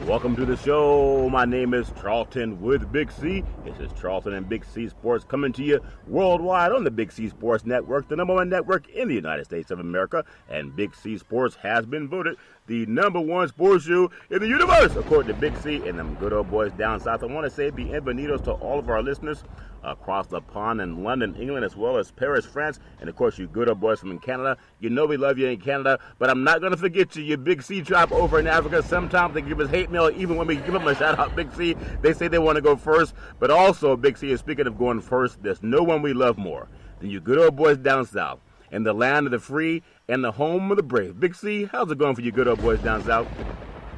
Welcome to the show. My name is Charlton with Big C. This is Charlton and Big C Sports coming to you worldwide on the Big C Sports Network, the number one network in the United States of America. And Big C Sports has been voted the number one sports show in the universe, according to Big C and them good old boys down south. I want to say bienvenidos to all of our listeners across the pond in London, England, as well as Paris, France, and of course you good old boys from Canada. You know we love you in Canada, but I'm not going to forget you, you Big C tribe over in Africa. Sometimes they give us hate mail even when we give them a shout out, Big C. They say they want to go first, but also Big C is speaking of going first. There's no one we love more than you good old boys down south, in the land of the free and the home of the brave. Big C, how's it going for you good old boys down south?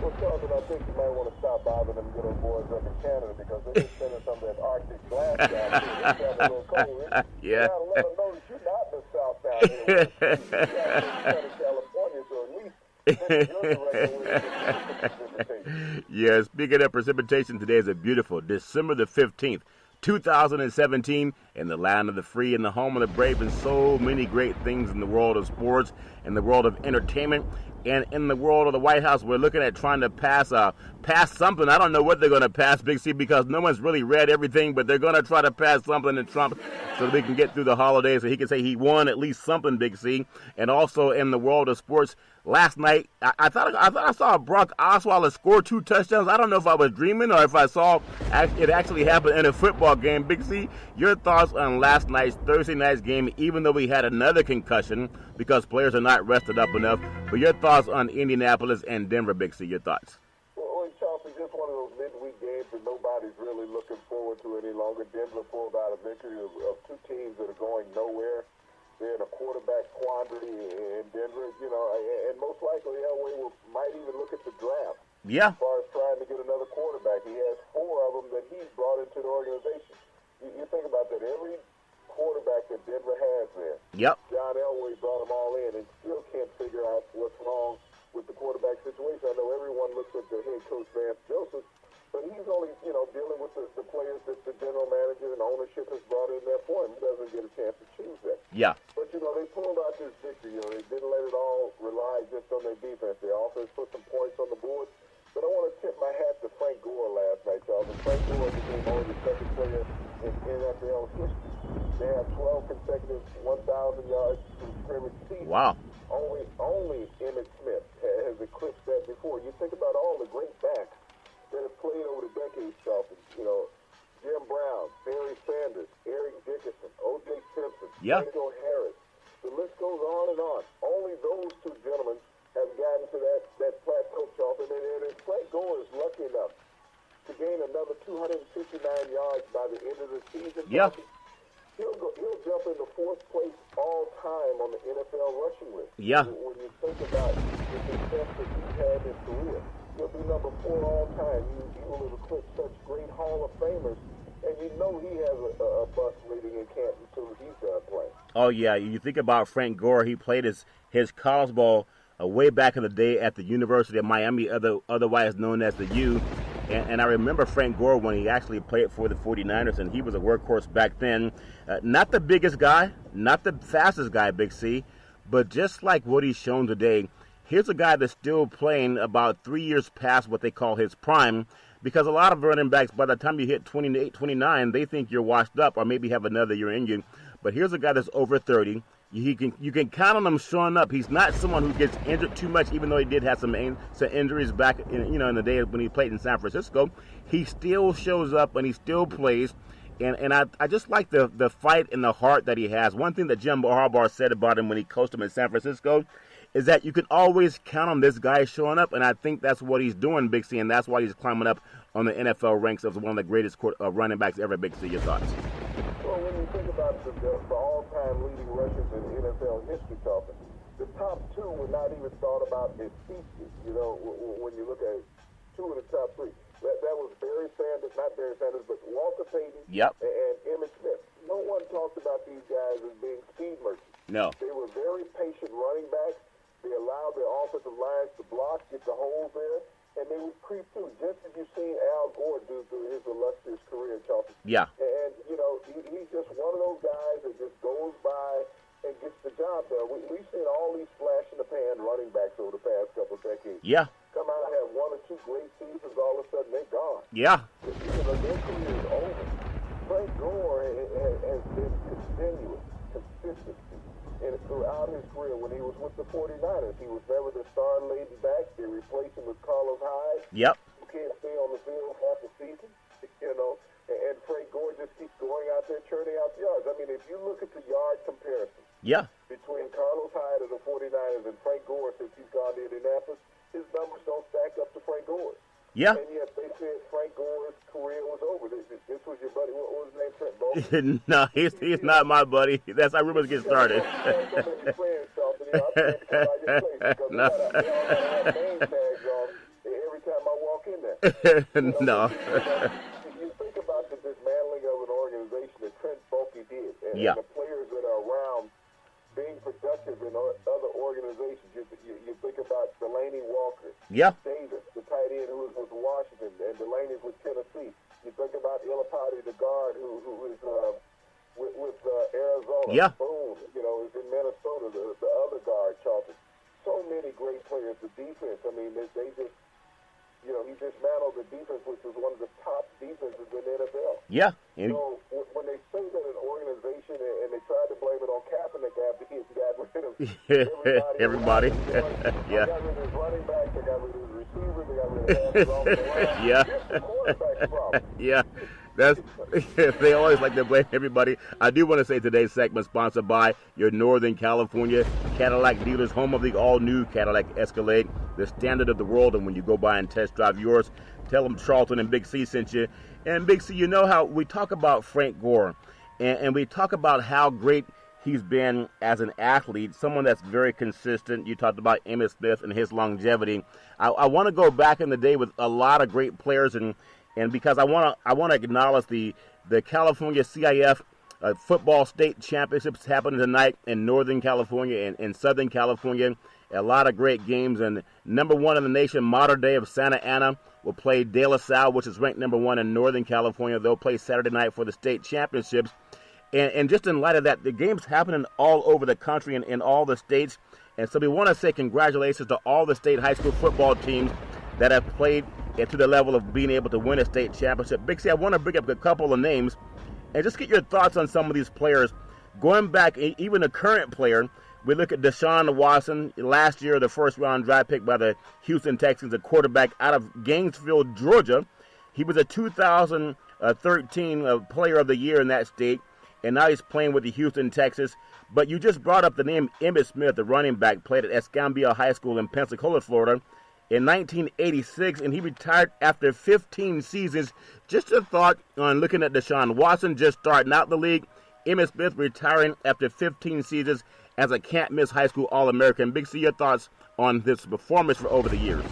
Well, Charlton, I think you might want to stop bothering them good old boys up in Canada because they're just sending some of that Arctic glass down here. It's a little cold. Yeah. You gotta let them know that you're not in the South down here. You're in California, so at least you're direction. Yeah, speaking of precipitation, today is a beautiful December the 15th. 2017, in the land of the free and the home of the brave, and so many great things in the world of sports, in the world of entertainment, and in the world of the White House. We're looking at trying to pass something. I don't know what they're going to pass, Big C, because no one's really read everything, but they're going to try to pass something in Trump so that we can get through the holidays so he can say he won at least something, Big C. And also in the world of sports, last night, I thought I saw Brock Osweiler score 2 touchdowns. I don't know if I was dreaming or if I saw it actually happen in a football game. Big C, your thoughts on last night's Thursday night's game, even though we had another concussion because players are not rested up enough. But your thoughts on Indianapolis and Denver, Big C, your thoughts? Well, Charlton, just one of those midweek games that nobody's really looking forward to any longer. Denver pulled out a victory of 2 teams that are going nowhere. They're in a quarterback quandary in Denver, and most likely Elway might even look at the draft. Yeah. As far as trying to get another quarterback. He has 4 of them that he's brought into the organization. You think about that. Every quarterback that Denver has there, Yep. John Elway brought them all in and still can't figure out what's wrong with the quarterback situation. I know everyone looks at the head coach, Vance Joseph, but he's only, dealing with the players that the general manager and ownership has brought in there for him. He doesn't get a chance to choose that. Yeah. But, they pulled out this victory. They didn't let it all rely just on their defense. Their offense put some points on the board. But I want to tip my hat to Frank Gore last night, y'all. Frank Gore became only the second player in NFL history. They have 12 consecutive 1,000 yards from scrimmage seasons. Wow. Only Emmitt Smith has eclipsed that before. You think about all the great backs that have played over the decades, Charlton. Jim Brown, Barry Sanders, Eric Dickerson, O.J. Simpson, Franco Harris. The list goes on and on. Only those 2 gentlemen have gotten to that plateau, Charlton. And Frank Gore is lucky enough to gain another 259 yards by the end of the season. Yeah. He'll jump into 4th place all time on the NFL rushing list. Yeah. When you think about the success that he's had in his career, he'll be number 4 all time. He will have eclipsed such great Hall of Famers. And he has a bus waiting in camp until he's done playing. Oh, yeah. You think about Frank Gore. He played his college ball way back in the day at the University of Miami, otherwise known as the U. And I remember Frank Gore when he actually played for the 49ers, and he was a workhorse back then. Not the biggest guy, not the fastest guy, Big C, but just like what he's shown today, here's a guy that's still playing about 3 years past what they call his prime, because a lot of running backs, by the time you hit 28, 29, they think you're washed up or maybe have another year in you. But here's a guy that's over 30. You can count on him showing up. He's not someone who gets injured too much, even though he did have some injuries back in the day when he played in San Francisco. He still shows up and he still plays. And I just like the fight and the heart that he has. One thing that Jim Harbaugh said about him when he coached him in San Francisco is that you can always count on this guy showing up, and I think that's what he's doing, Big C, and that's why he's climbing up on the NFL ranks as one of the greatest running backs ever, Big C. Your thoughts? Well, when you think about the all-time leading rushers in NFL history, Charlton, the top 2 were not even thought about as species. When you look at 2 of the top 3. That was not Barry Sanders, but Walter Payton and Emmitt Smith. No one talked about these guys as being speed merchants. No. They were very patient running backs. They allowed their offensive lines to block, get the holes there, and they would creep through, just as you've seen Al Gore do through his illustrious career, Charlton. Yeah. And, he's just one of those guys that just goes by and gets the job done. We've seen all these flash-in-the-pan running backs over the past couple of decades. Yeah. Come out, have one or two great seasons, all of a sudden they're gone. Yeah. You know, their career is over. Frank Gore has been continuous, consistency. And throughout his career, when he was with the 49ers, he was never the star-laden back. They replaced him with Carlos Hyde. Yep. Who can't stay on the field half the season, you know. And Frank Gore just keeps going out there churning out the yards. I mean, if you look at the yard comparison between Carlos Hyde of the 49ers and Frank Gore since he's gone to Indianapolis, his numbers don't stack up to Frank Gore's. Yeah. And yet they said Frank Gore's career was over. This was your buddy. What was his name? Trent Baalke? No, he's not my buddy. That's how rumors get started. No. Every time I walk in there. No. You think about the dismantling of an organization that Trent Baalke did, and the players that are around being productive in other organizations. You think about Delaney Walker, Davis, the tight end who was with Washington, and Delaney's with Tennessee. You think about Ilipati, the guard who is with Arizona. Boone, you know, is in Minnesota. The other guard, Charlton. So many great players. The defense. I mean, they just. You know, he dismantled the defense, which was one of the top defenses in the NFL. Yeah. So when they say that an organization, and they tried to blame it on Kaepernick after he got rid of everybody. They got rid of his running back, they got rid of his receivers, they got rid of half his offensive line. It's the quarterback's problem. They always like to blame everybody. I do want to say today's segment sponsored by your Northern California Cadillac dealers, home of the all-new Cadillac Escalade, the standard of the world. And when you go by and test drive yours, tell them Charlton and Big C sent you. And Big C, you know how we talk about Frank Gore, and we talk about how great he's been as an athlete, someone that's very consistent. You talked about Emmitt Smith and his longevity. I want to go back in the day with a lot of great players, and because I want to acknowledge the California CIF football state championships happening tonight in Northern California and in Southern California. A lot of great games, and number one in the nation, Mater Dei of Santa Ana, will play De La Salle, which is ranked number one in Northern California. They'll play Saturday night for the state championships. And just in light of that, the game's happening all over the country and in all the states. And so we want to say congratulations to all the state high school football teams that have played to the level of being able to win a state championship. Big C, I want to bring up a couple of names and just get your thoughts on some of these players. Going back, even a current player, we look at Deshaun Watson, last year the first-round draft pick by the Houston Texans, a quarterback out of Gainesville, Georgia. He was a 2013 Player of the Year in that state, and now he's playing with the Houston Texans. But you just brought up the name Emmitt Smith, the running back, played at Escambia High School in Pensacola, Florida, in 1986, and he retired after 15 seasons. Just a thought on looking at Deshaun Watson just starting out the league, Emmitt Smith retiring after 15 seasons as a can't-miss high school All-American. Big C, your thoughts on this performance for over the years?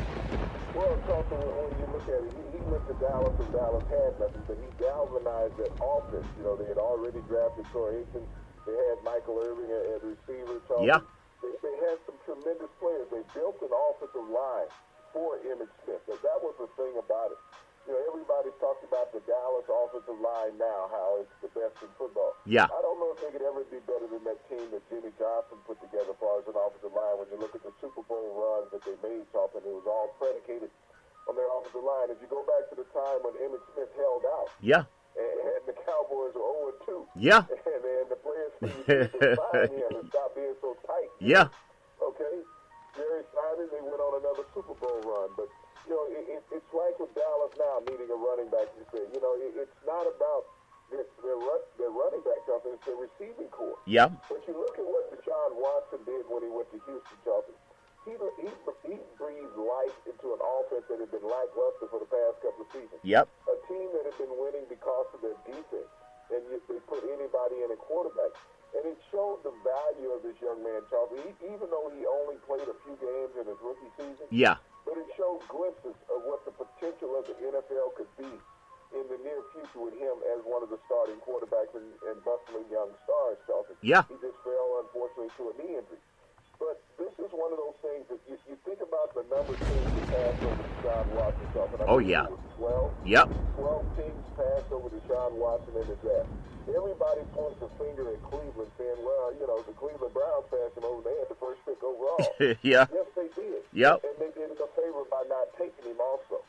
Well, Charlton, when you look at it, he went to Dallas, and Dallas had nothing, but he galvanized that offense. You know, they had already drafted Troy Aikman. They had Michael Irving at receiver. Charlton. They had some tremendous players. They built an offensive line for Emmitt Smith. That was the thing about it. You know, everybody's talked about the Dallas offensive line now, how it's the best in football. Yeah. I don't know if they could ever be better than that team that Jimmy Johnson put together as far as an offensive line. When you look at the Super Bowl runs that they made, Charlton, it was all predicated on their offensive line. If you go back to the time when Emmitt Smith held out, and the Cowboys were 0-2, and the players signed him and stopped being so tight. Okay, Jerry Simon, they went on another Super Bowl run, but you know, it's like with Dallas now needing a running back. You say, you know, it's not about their running back, Charlton. It's their receiving core. But you look at what Deshaun Watson did when he went to Houston, Charlton. He breathed life into an offense that had been lackluster for the past couple of seasons. A team that had been winning because of their defense, and they put anybody in a quarterback. And it showed the value of this young man, Charlton. Even though he only played a few games in his rookie season, but it showed glimpses of what the potential of the NFL could be in the near future with him as one of the starting quarterbacks and bustling young stars, Charlton. He just fell, unfortunately, to a knee injury. But this is one of those things that you think about the number of teams that passed over Deshaun Watson, Charlton. 12 teams passed over Deshaun Watson in the draft. Everybody points a finger at Cleveland saying, well, you know, the Cleveland Browns passed him over. They had the first pick overall. Yes, they did. And they did him a favor by not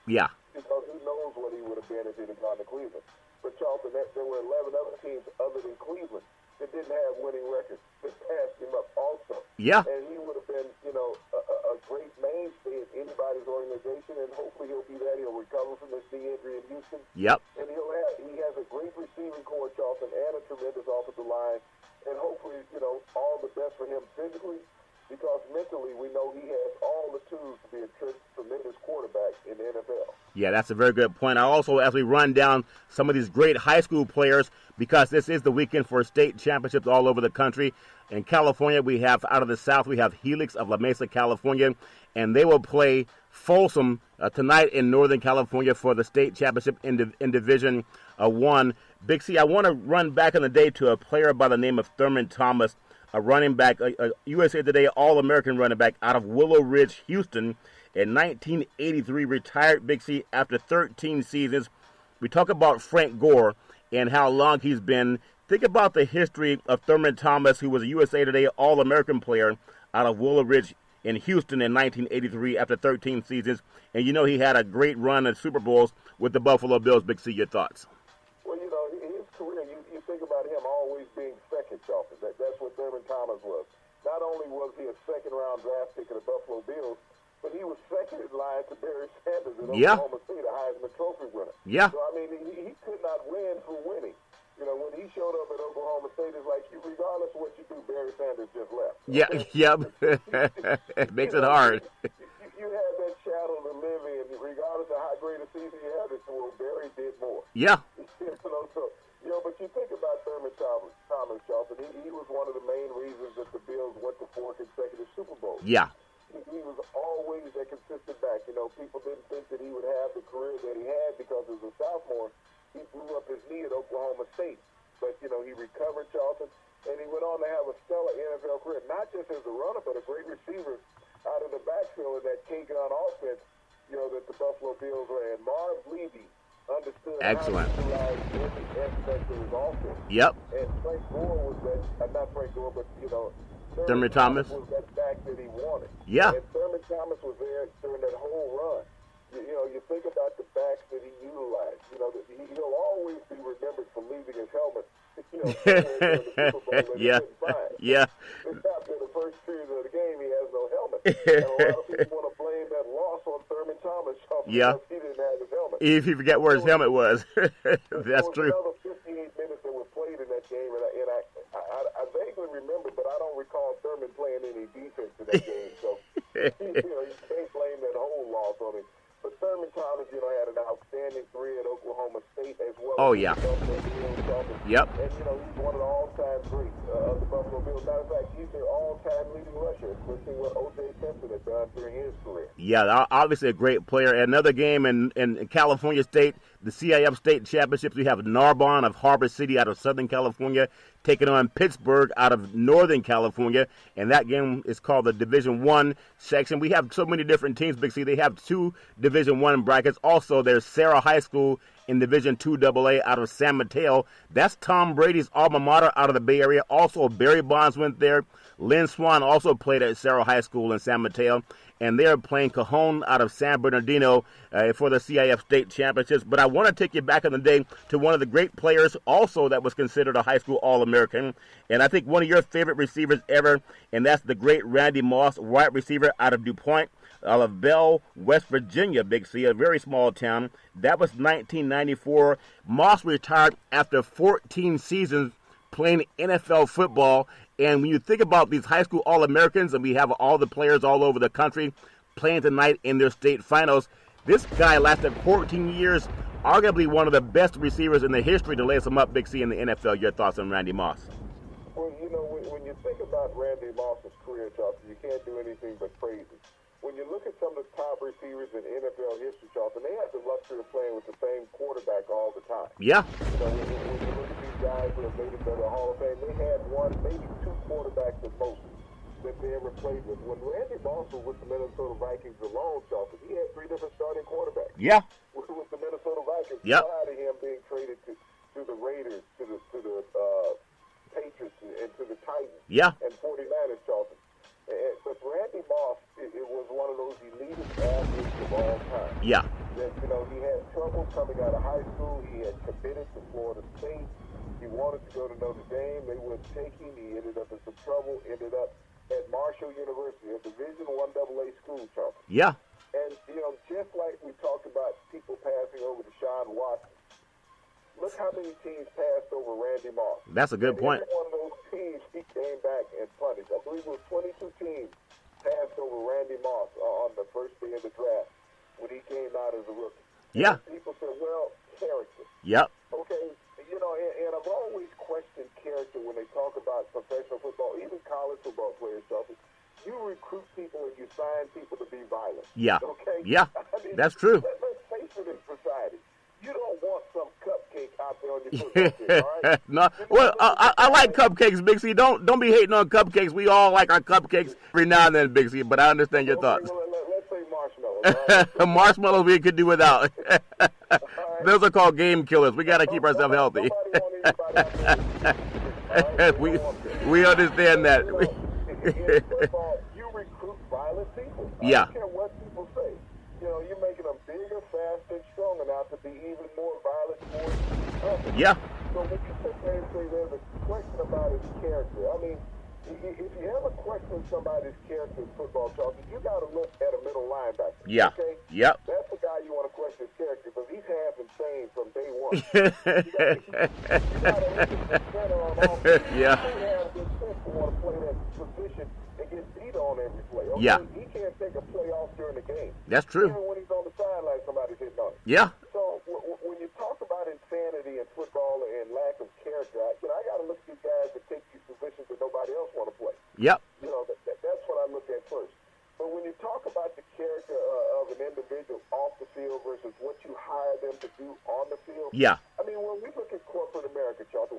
Yeah. Because who knows what he would have been if he'd have gone to Cleveland. But Charlton, there were 11 other teams other than Cleveland that didn't have winning records that passed him up also. Yeah. And he would have been, a great mainstay in anybody's organization, and hopefully he'll be that. He'll recover from this knee injury in Houston. Yep. And he has a great receiving core, Charlton, and a tremendous offensive line. And hopefully, all the best for him physically, because mentally we know he has all the tools to be a tremendous quarterback in the NFL. Yeah, that's a very good point. I also, as we run down some of these great high school players, because this is the weekend for state championships all over the country. In California, we have, out of the South, we have Helix of La Mesa, California, and they will play Folsom tonight in Northern California for the state championship in Division 1. Big C, I want to run back in the day to a player by the name of Thurman Thomas, a running back, a USA Today All-American running back out of Willow Ridge, Houston. In 1983, retired, Big C, after 13 seasons. We talk about Frank Gore and how long he's been. Think about the history of Thurman Thomas, who was a USA Today All-American player out of Willow Ridge in Houston in 1983 after 13 seasons. And he had a great run at Super Bowls with the Buffalo Bills. Big C, your thoughts? Well, his career, you think about him always being second, Charlton. That's what Thurman Thomas was. Not only was he a second-round draft pick of the Buffalo Bills, but he was second in line to Barry Sanders in Oklahoma State, a Heisman Trophy winner. Yeah. So, he could not win for winning. When he showed up at Oklahoma State, it's like, regardless of what you do, Barry Sanders just left. Yeah, yep. It makes it hard. You had that shadow to live in, regardless of how great a season you had. Barry did more. Yeah. But you think about Thurman Thomas, Charlton. He was one of the main reasons that the Bills went to 4 consecutive Super Bowls. Yeah. He was always a consistent back. People didn't think that he would have the career that he had because as a sophomore, he blew up his knee at Oklahoma State. But, he recovered, Charlton, and he went on to have a stellar NFL career, not just as a runner, but a great receiver out of the backfield in that K-Gun offense, that the Buffalo Bills ran. Marv Levy understood Excellent. how to utilize every aspect of his offense. Yep. And Frank Gore was that, not Frank Gore, but, Thurman Thomas was that back that he wanted. Yeah. And Thurman Thomas was there during that whole run. You think about the backs that he utilized. He'll always be remembered for leaving his helmet. Yeah. Yeah. After the first period of the game, he has no helmet. And a lot of people want to blame that loss on Thurman Thomas because he didn't have his helmet. If you forget where his helmet was. That's true. Another 58 minutes that were played in that game, and I vaguely remember, but I don't recall Thurman playing any defense in that game. So, you can't blame that whole loss on him. But Thurman Thomas, had an outstanding career at Oklahoma State as well. Oh, yeah. Yep. And, he's one of the all-time greats of the Buffalo Bills. Matter of fact, he's their all-time leading rusher. Let's see what O.J. Simpson has done during his career. Yeah, obviously a great player. Another game in California State, the CIF State Championships, we have Narbonne of Harbor City out of Southern California taking on Pittsburgh out of Northern California, and that game is called the Division I section. We have so many different teams, Big C. They have 2 Division I brackets. Also, there's Sarah High School in Division II AA out of San Mateo. That's Tom Brady's alma mater out of the Bay Area. Also, Barry Bonds went there. Lynn Swan also played at Sarah High School in San Mateo. And they're playing Cajon out of San Bernardino for the CIF State Championships. But I want to take you back in the day to one of the great players also that was considered a high school All-American. And I think one of your favorite receivers ever, and that's the great Randy Moss, wide receiver out of DuPont, out of Bell, West Virginia, Big C, a very small town. That was 1994. Moss retired after 14 seasons playing NFL football. And when you think about these high school All-Americans, and we have all the players all over the country playing tonight in their state finals, this guy lasted 14 years, arguably one of the best receivers in the history to lace him up, Big C, in the NFL. Your thoughts on Randy Moss? Well, when you think about Randy Moss's career, Charlton, you can't do anything but praise him. When you look at some of the top receivers in NFL history, Charlton, they had the luxury of playing with the same quarterback all the time. Yeah. When you look at these guys who have made it to the Hall of Fame, they had one, maybe 2 quarterbacks at most that they ever played with. When Randy Moss was with the Minnesota Vikings alone, Charlton, he had 3 different starting quarterbacks. Yeah. With the Minnesota Vikings. Yep. Prior to him being traded to the Raiders, to the Patriots, and to the Titans. Yeah. And 49ers, Charlton. But Randy Moss, it was one of those elitist athletes of all time. Yeah. that, he had trouble coming out of high school. He had committed to Florida State. He wanted to go to Notre Dame. They wouldn't take him. He ended up in some trouble, ended up at Marshall University, a Division I AA school, Charles. Yeah. And, just like we talked about people passing over Deshaun Watson, look how many teams passed over Randy Moss. That's a good point. Every one of those teams, he came back and punished. I believe it was 22 teams passed over Randy Moss on the first day of the draft when he came out as a rookie. Yeah. And people said, well, character. Yep. Okay, and I've always questioned character when they talk about professional football, even college football players, Chelsea. You recruit people and you sign people to be violent. Yeah. Okay? Yeah. I mean, that's true. Let's face it in society. You don't want some cupcake out there on your football team, all right? No. Well, I like cupcakes, Big C. Don't be hating on cupcakes. We all like our cupcakes every now and then, Big C, but I understand your thoughts. Well, let's say marshmallows. Right? Marshmallows we could do without. Right. Those are called game killers. We got to keep ourselves healthy. We understand that. In football, you recruit violent people. Yeah. I don't care what people say. You're making them bigger, faster, and stronger now to be even more violent, more tough. Yeah. So when you sit there and say there's a question about his character, I mean, if you ever question somebody's character in football, Chelsea, you got to look at a middle linebacker. Yeah. Okay? Yep. That's the guy you want to question his character because he's half insane from day one. You got to look at the center on offense. Yeah. He has good sense to want to play that position and get beat on every play. Okay? Yeah. He can't take a play off during the game. That's true. Even when he's on the sideline, somebody's hitting on him. Yeah. So when you talk about insanity in football and lack of character, I got to look at these guys that take these positions that nobody else want to play. Yep. That's what I look at first. But when you talk about the character of an individual off the field versus what you hire them to do on the field, Yeah. I mean, when we look at corporate America, Charles,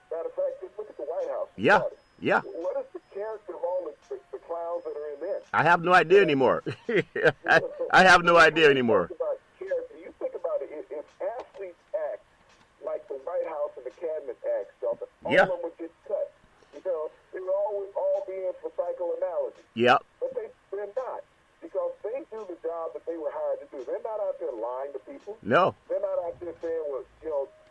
matter of fact, just look at the White House. Yeah. Yeah. What is the character of all the clowns that are in there? I have no idea anymore. I have no idea anymore. About character, you think about it. If athletes act like the White House and the cabinet acts, all Yeah. of them would get cut. They would all be in for psychoanalysis. Yep. But they're not, because they do the job that they were hired to do. They're not out there lying to people. No. They're not out there saying, well,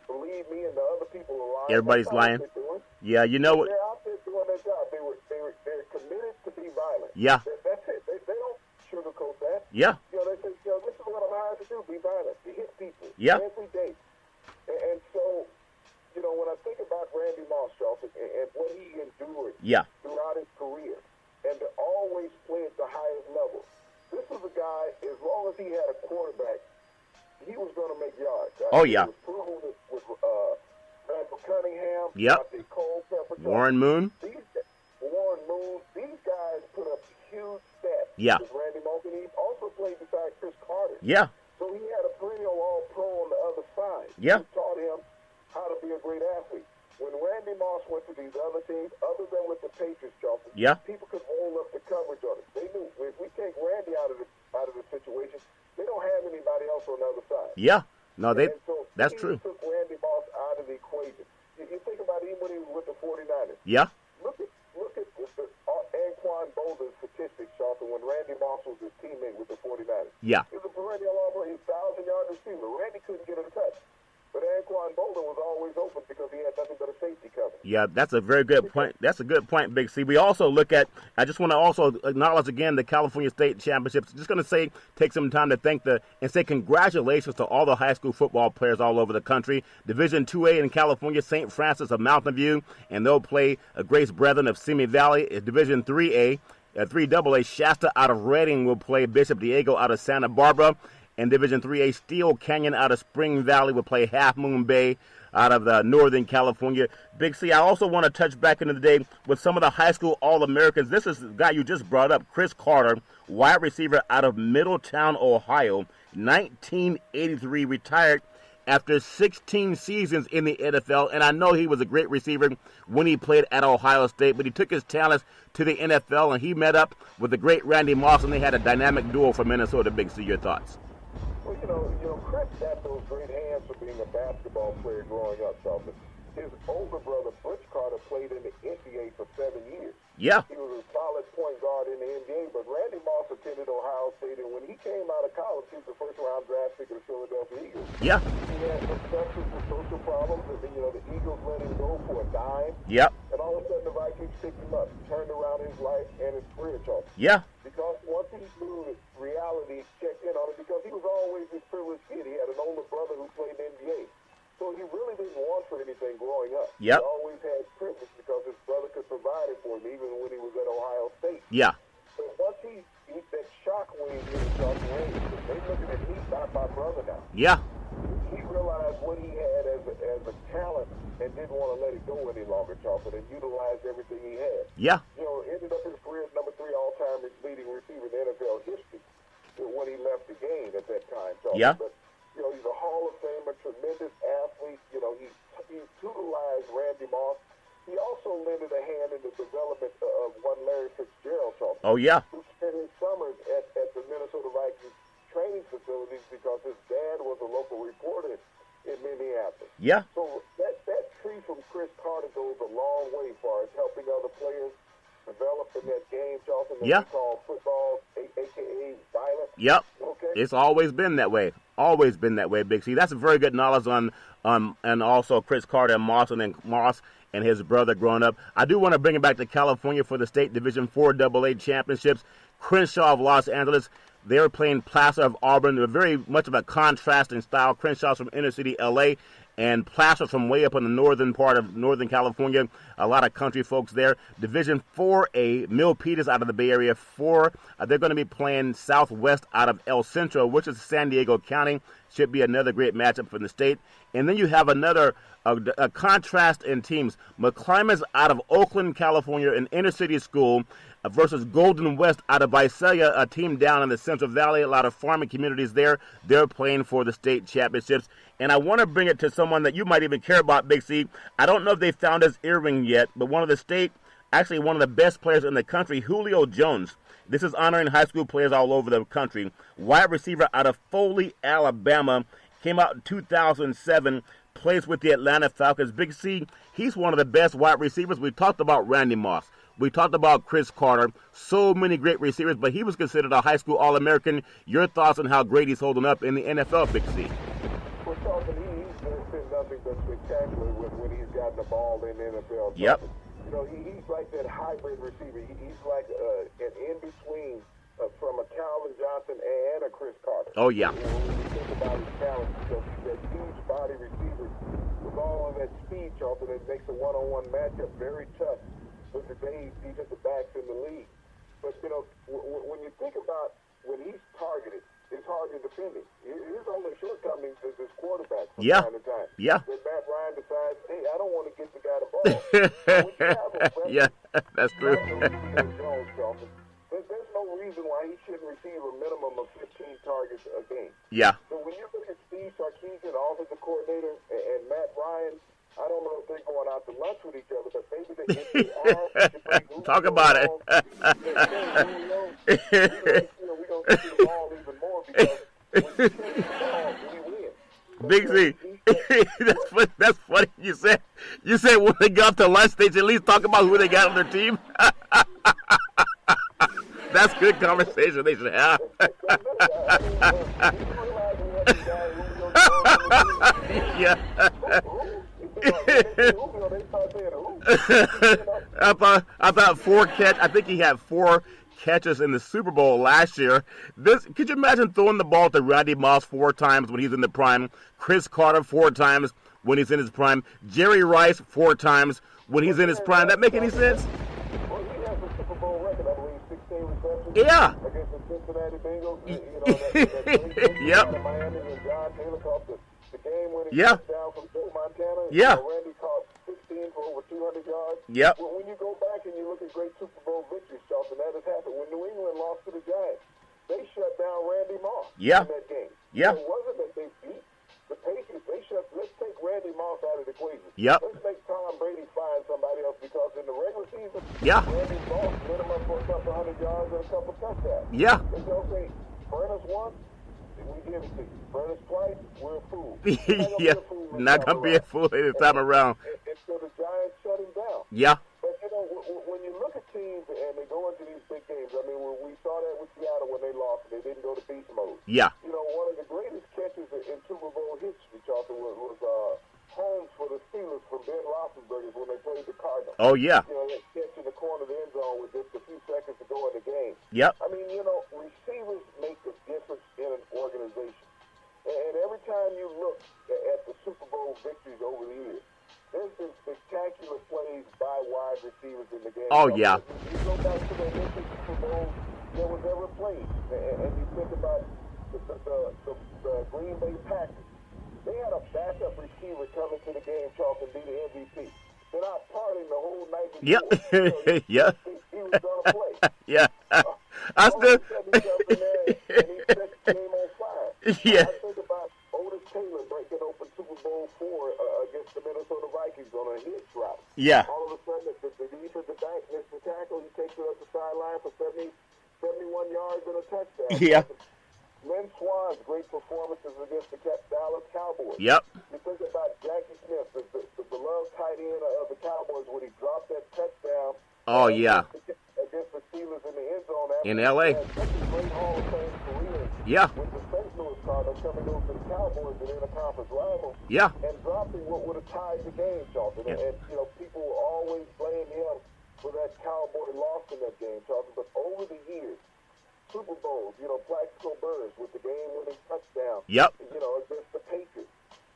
believe me, and the other people are lying. Everybody's That's not lying. what they're doing. Yeah. You know what? They're out there doing their job. They're committed to be violent. Yeah. That's it. They don't sugarcoat that. Yeah. They say, this is what I'm hired to do, be violent, to hit people Yeah. every day. And so, when I think about Randy Moss, Charles, and what he endured Yeah. throughout his career, and to always play at the highest level, this was a guy, as long as he had a quarterback, he was going to make yards. Oh, yeah. He was proven with Michael Cunningham, Yep. Dante Culpepper, Warren Moon. Warren Moon. These guys put up huge stats. Yeah. With Randy Moss, and he also played beside Chris Carter. Yeah. So he had a perennial All-Pro on the other side. Yeah. Who taught him how to be a great athlete. When Randy Moss went to these other teams, other than with the Patriots, Charles, Yeah. people could roll up the coverage on it. They knew if we take Randy out of the situation, they don't have anybody else on the other side. Yeah. No, And so that's he true. took Randy Moss out of the equation. You think about him when he was with the 49ers. Yeah. Look at the Anquan Boldin statistics, Charlton, when Randy Moss was his teammate with the 49ers. Yeah. He was a perennial All-Pro, he's 1,000-yard receiver. Randy couldn't get a touch. But Anquan Boldin was always open because he had nothing but a safety cover. Yeah, that's a very good point. That's a good point, Big C. We also look at, I just want to also acknowledge again the California State Championships. Just going to take some time to and say congratulations to all the high school football players all over the country. Division 2A in California, St. Francis of Mountain View, and they'll play Grace Brethren of Simi Valley. Division 3A, 3AA, Shasta out of Redding will play Bishop Diego out of Santa Barbara. And Division 3A, Steel Canyon out of Spring Valley will play Half Moon Bay out of Northern California. Big C, I also want to touch back into the day with some of the high school All-Americans. This is the guy you just brought up, Chris Carter, wide receiver out of Middletown, Ohio, 1983, retired after 16 seasons in the NFL. And I know he was a great receiver when he played at Ohio State, but he took his talents to the NFL, and he met up with the great Randy Moss, and they had a dynamic duo for Minnesota. Big C, your thoughts? Well, Chris had those great hands for being a basketball player growing up, Charlton. His older brother, Butch Carter, played in the NBA for 7 years. Yeah. He was a solid point guard in the NBA, but Randy Moss attended Ohio State, and when he came out of college, he was the first-round draft pick of the Philadelphia Eagles. Yeah. He had some substance and social problems, and then, the Eagles let him go for a dime. Yep. And all of a sudden, the Vikings picked him up, turned around his life and his career, Charles. Yeah. Because once he knew reality checked in on it, because he was always this privileged kid. He had an older brother who played in the NBA. So he really didn't want for anything growing up. Yep. He always had privilege because his brother could provide it for him, even when he was at Ohio State. Yeah. But once he that shockwave hit him, they looking at me, not my brother now. Yeah. He realized what he had as a talent and didn't want to let it go any longer, Charlton, and utilized everything he had. Yeah. Ended up his career as number 3 all-time leading receiver in NFL history when he left the game at that time, Charlton. Yeah. But, he's a Hall of Famer, tremendous athlete. He utilized Randy Moss. He also lended a hand in the development of one Larry Fitzgerald, Charlton. Oh, yeah. Who spent his summers at the Minnesota Vikings training facilities because his dad was a local reporter in Minneapolis. Yeah. So that tree from Chris Carter goes a long way far as helping other players develop in that game, Charlton, that we call football, a.k.a. violence. Yep. Okay? It's always been that way. Always been that way, Big C. That's a very good knowledge on and also Chris Carter and Moss and his brother growing up. I do want to bring it back to California for the State Division IV AA championships. Crenshaw of Los Angeles, they were playing Placer of Auburn. They were very much of a contrasting style. Crenshaw's from inner city L.A., and Placer's from way up in the northern part of Northern California. A lot of country folks there. Division 4A, Milpitas out of the Bay Area 4. They're going to be playing Southwest out of El Centro, which is San Diego County. Should be another great matchup for the state. And then you have another a contrast in teams. McClymonds out of Oakland, California, an inner city school, versus Golden West out of Visalia, a team down in the Central Valley. A lot of farming communities there. They're playing for the state championships. And I want to bring it to someone that you might even care about, Big C. I don't know if they found his earring yet, but one of the best players in the country, Julio Jones. This is honoring high school players all over the country. Wide receiver out of Foley, Alabama. Came out in 2007. Plays with the Atlanta Falcons. Big C, he's one of the best wide receivers. We talked about Randy Moss. We talked about Chris Carter. So many great receivers, but he was considered a high school All-American. Your thoughts on how great he's holding up in the NFL, Big C? Well, Charlton, he's been nothing but spectacular when he's gotten the ball in the NFL. Yep. He's like that hybrid receiver. He's like an in-between from a Calvin Johnson and a Chris Carter. Oh, yeah. When you think about his talent, because he's that huge body receiver with all of that speed, Charlton, it makes a one-on-one matchup very tough with today's defensive backs in the league. But, when you think about when he's targeted, it's hard to defend him. His only shortcomings is his quarterback from time to time. Yeah. When Matt Ryan decides, hey, I don't want to get the guy the ball. Yeah, that's true. There's no reason why he shouldn't receive a minimum of 15 targets a game. Yeah. So when you look at Steve Sarkisian, offensive coordinator, and Matt Ryan, I don't know if they're going out to lunch with each other, but maybe they are. Talk about it. We're going to get the ball even more because when you take the ball, we win. Big Z, that's funny. You said when they got to lunch, they should at least talk about who they got on their team. That's good conversation they should have. Yeah. I thought 4 catch. I think he had 4 catches in the Super Bowl last year. Could you imagine throwing the ball to Randy Moss 4 times when he's in the prime? Chris Carter 4 times when he's in his prime. Jerry Rice 4 times when he's in his prime. That make any sense? Well, he has a Super Bowl record, I believe, 16 receptions. Yeah. Against the Cincinnati Bengals. Yep. Miami and John Taylor caught the game-winning Yeah. touchdown from Joe Montana. Yeah. Randy caught 16 for over 200 yards. Yep. Well, when you go back and you look at great Super Bowl victories, Charlton, that has happened. When New England lost to the Giants, they shut down Randy Moss Yeah. in that game. Yeah. It wasn't that they beat the Patriots. Let's take Randy Moss out of the equation. Yep. Let's make Tom Brady find somebody else because in the regular season, Yeah. Randy Moss lit him up for a couple 100 yards and a couple touchdowns. Yeah. They don't say, burn us once, we give it to you. Burn us twice, we're a fool. Yeah. Not going to be a fool any time around. And so the Giants shut him down. Yeah. But, when you look at teams and they go into these They didn't go to beast mode. Yeah. You know, one of the greatest catches in Super Bowl history, Charlton, was Holmes for the Steelers from Ben Roethlisberger when they played the Cardinals. Oh, yeah. You know, that catch in the corner of the end zone with just a few seconds to go in the game. Yep. I mean, you know, receivers make a difference in an organization. And every time you look at the Super Bowl victories over the years, there's been spectacular plays by wide receivers in the game. Oh, yeah. You go back to the initial Super Bowl that was ever played, and you think about the Green Bay Packers. They had a backup receiver coming to the game, Charlton, be the MVP. They're not partying the whole night before. Yep. You know, Yeah. He was going to play. Yeah. I All still. of a sudden, he comes in there and he sets the game on fire. Yeah. I think about Otis Taylor breaking open Super Bowl IV against the Minnesota Vikings on a hitch route. Yeah. All of a sudden, the defensive back missed the tackle. He takes it up the sideline for 71 yards and a touchdown. Yeah. Lynn Swan's great performances against the Dallas Cowboys. Yep. You think about Jackie Smith, the beloved tight end of the Cowboys, when he dropped that touchdown. Oh, yeah. Against the Steelers in the end zone. In L.A. He had such a great Hall of Fame career. Yeah. With the St. Louis Cardinals coming over to the Cowboys and interconference rivals. Yeah. And dropping what would have tied the game, Charlton. Yeah. And, you know, people will always blame him for that Cowboy loss in that game, Charlton. But over the years, Super Bowls, you know, Plaxico Burress with the game-winning touchdown. Yep. You know, against the Patriots.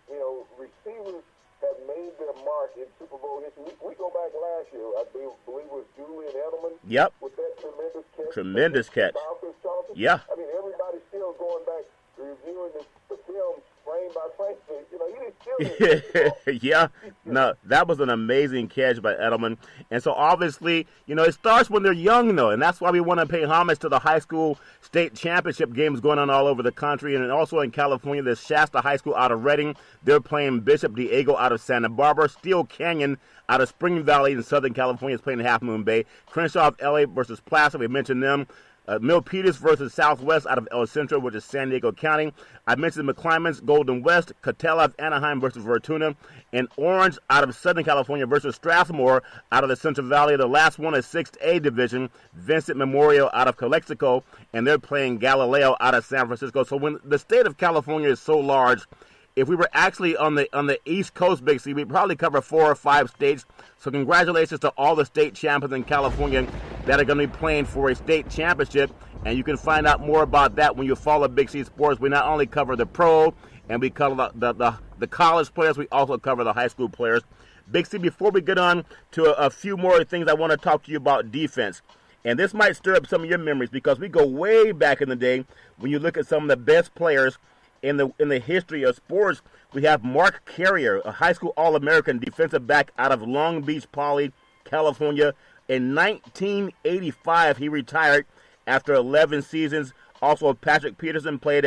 You know, receivers have made their mark in Super Bowl history. We go back last year, I believe it was Julian Edelman. Yep. With that tremendous catch. Tremendous catch. Falcons, Charlton. Yeah. I mean, everybody's still going back, reviewing the film frame by frame. You know, he didn't Yeah. No, that was an amazing catch by Edelman. And so obviously, you know, it starts when they're young, though, and that's why we want to pay homage to the high school state championship games going on all over the country. And also in California, there's Shasta High School out of Redding. They're playing Bishop Diego out of Santa Barbara. Steel Canyon out of Spring Valley in Southern California is playing Half Moon Bay. Crenshaw of LA versus Placer, we mentioned them. Milpitas versus Southwest out of El Centro, which is San Diego County. I mentioned McClymonds, Golden West, Catella of Anaheim versus Vertuna, and Orange out of Southern California versus Strathmore out of the Central Valley. The last one is 6A division, Vincent Memorial out of Calexico, and they're playing Galileo out of San Francisco. So when the state of California is so large, if we were actually on the East Coast, Big C, we'd probably cover 4 or 5 states. So congratulations to all the state champions in California that are going to be playing for a state championship. And you can find out more about that when you follow Big C Sports. We not only cover the pro and we cover the college players, we also cover the high school players. Big C, before we get on to a few more things, I want to talk to you about defense. And this might stir up some of your memories because we go way back in the day when you look at some of the best players in the history of sports. We have Mark Carrier, a high school All-American defensive back out of Long Beach Poly, California. In 1985, he retired after 11 seasons. Also, Patrick Peterson played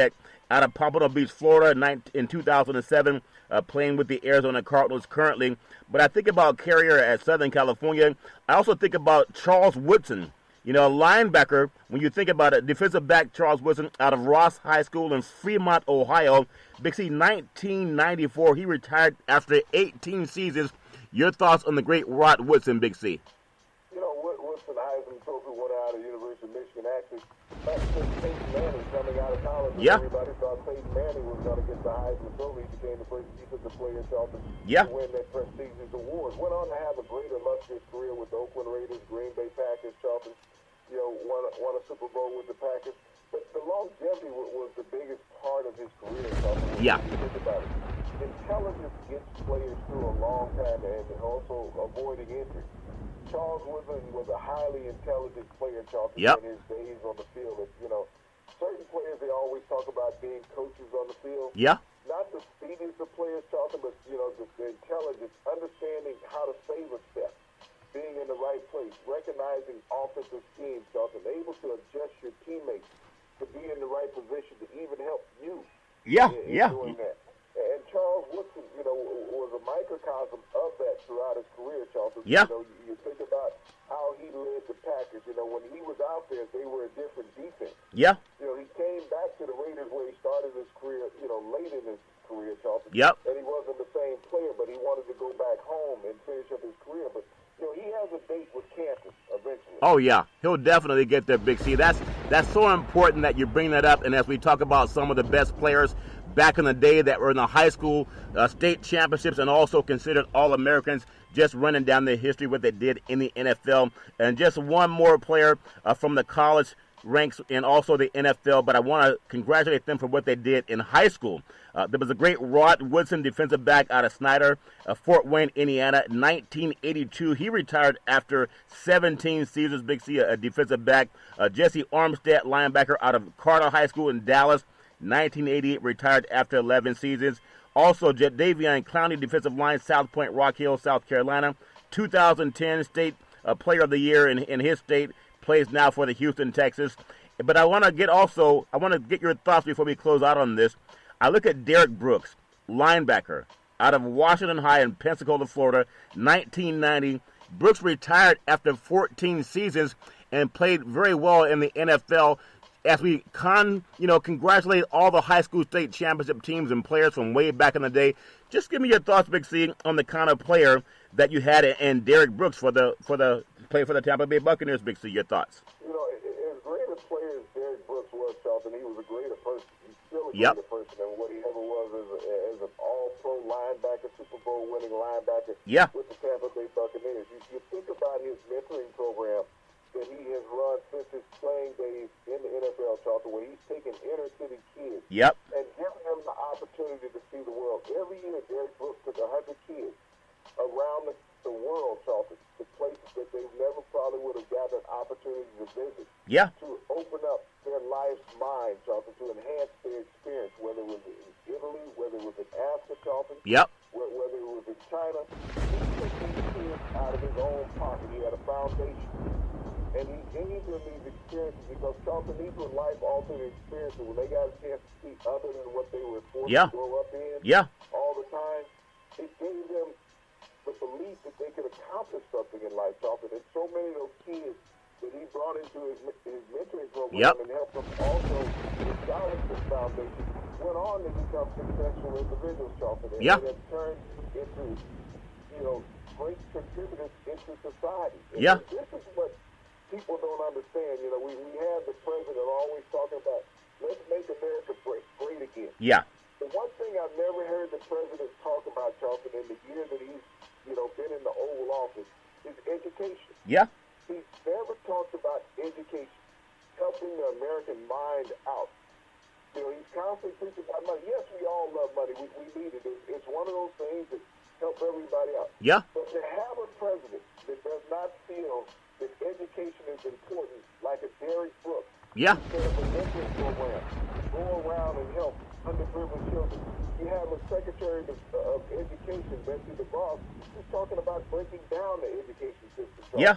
out of Pompano Beach, Florida in 2007, playing with the Arizona Cardinals currently. But I think about Carrier at Southern California. I also think about Charles Woodson. You know, a linebacker, when you think about it, defensive back Charles Woodson out of Ross High School in Fremont, Ohio. Big C, 1994, he retired after 18 seasons. Your thoughts on the great Rod Woodson, Big C? You know, Woodson Heisman Trophy winner out of the University of Michigan. Actually, back since Peyton Manning coming out of college, yeah. Everybody thought Peyton Manning was going to get the Heisman Trophy. He became the first defensive player in Charlton yeah. to win that prestigious award. Went on to have a great illustrious career with the Oakland Raiders, Green Bay Packers, Charlton. You know, won a Super Bowl with the Packers. But the longevity was the biggest part of his career. Yeah. If you think about it. Intelligence gets players through a long time and also avoiding injury. Charles Woodson was a highly intelligent player, Charlton, yep. in his days on the field. And, you know, certain players, they always talk about being coaches on the field. Yeah. Not the speediest of players, Charlton, but, you know, the intelligence, understanding how to save a step. Being in the right place, recognizing offensive schemes, Charlton, able to adjust your teammates to be in the right position to even help you. Yeah, in doing that. And Charles Woodson, you know, was a microcosm of that throughout his career, Charlton. Yeah. You know, you think about how he led the Packers. You know, when he was out there, they were a different defense. Yeah. You know, he came back to the Raiders where he started his career, you know, late in his career, Charlton. Yep. And he wasn't the same player, but he wanted to go back home and finish up his career. But you know, he has a date with Kansas eventually. Oh, yeah. He'll definitely get there, Big C. That's That's so important that you bring that up. And as we talk about some of the best players back in the day that were in the high school state championships and also considered All-Americans, just running down their history, what they did in the NFL. And just one more player from the college ranks and also the NFL, but I want to congratulate them for what they did in high school. There was a great Rod Woodson, defensive back out of Snyder, Fort Wayne, Indiana, 1982. He retired after 17 seasons, Big C, a defensive back. Jesse Armstead, linebacker out of Carter High School in Dallas, 1988, retired after 11 seasons. Also, Davion Clowney, defensive line, South Point, Rock Hill, South Carolina, 2010 State Player of the Year in his state, plays now for the Houston Texans. But I want to get your thoughts before we close out on this. I look at Derek Brooks, linebacker, out of Washington High in Pensacola, Florida, 1990. Brooks retired after 14 seasons and played very well in the NFL. As we congratulate all the high school state championship teams and players from way back in the day, just give me your thoughts, Big C, on the kind of player that you had in Derek Brooks for the play for the Tampa Bay Buccaneers. Big C, your thoughts? As great a player as Derek Brooks was, Charlton, he was a greater person. He's still a Yep. greater person than what he ever was as an all-pro linebacker, Super Bowl winning linebacker Yeah. with the Tampa Bay Buccaneers. You think about his mentoring program that he has run since his playing days in the NFL, Charlton, where he's taken inner-city kids Yep. and given them the opportunity to see the world. Every year, Derek Brooks took 100 kids around the world, Charlton, to places that they never probably would have gotten an opportunity to visit. Yeah. To open up their life's mind, Charlton, to enhance their experience, whether it was in Italy, whether it was in Africa, Charlton, Yep. whether it was in China. He took these kids out of his own pocket. He had a foundation. And he gave them these experiences because, Charlton, these were life-altering experiences when they got a chance to see other than what they were forced Yeah. to grow up in Yeah. all the time. It gave them the belief that they could accomplish something in life, Charlton. And so many of those kids that he brought into his mentoring program Yep. and helped them also establish this foundation went on to become successful individuals, Charlton. And Yeah. they have turned into, great contributors into society. And Yeah. this is what people don't understand. We have the president always talking about, let's make America great again. Yeah. The one thing I've never heard the president talk about, Charlton, in the year that he's, been in the Oval Office, is education. Yeah. He's never talked about education, helping the American mind out. He's constantly preaching about money. Yes, we all love money. We need it. It's one of those things that help everybody out. Yeah. But to have a president that does not feel that education is important, like a Derek Brooks, Yeah. instead of a mentoring program, go around and help underprivileged children. You have a Secretary of Education, Betsy DeVos, who's talking about breaking down the education system. So Yeah.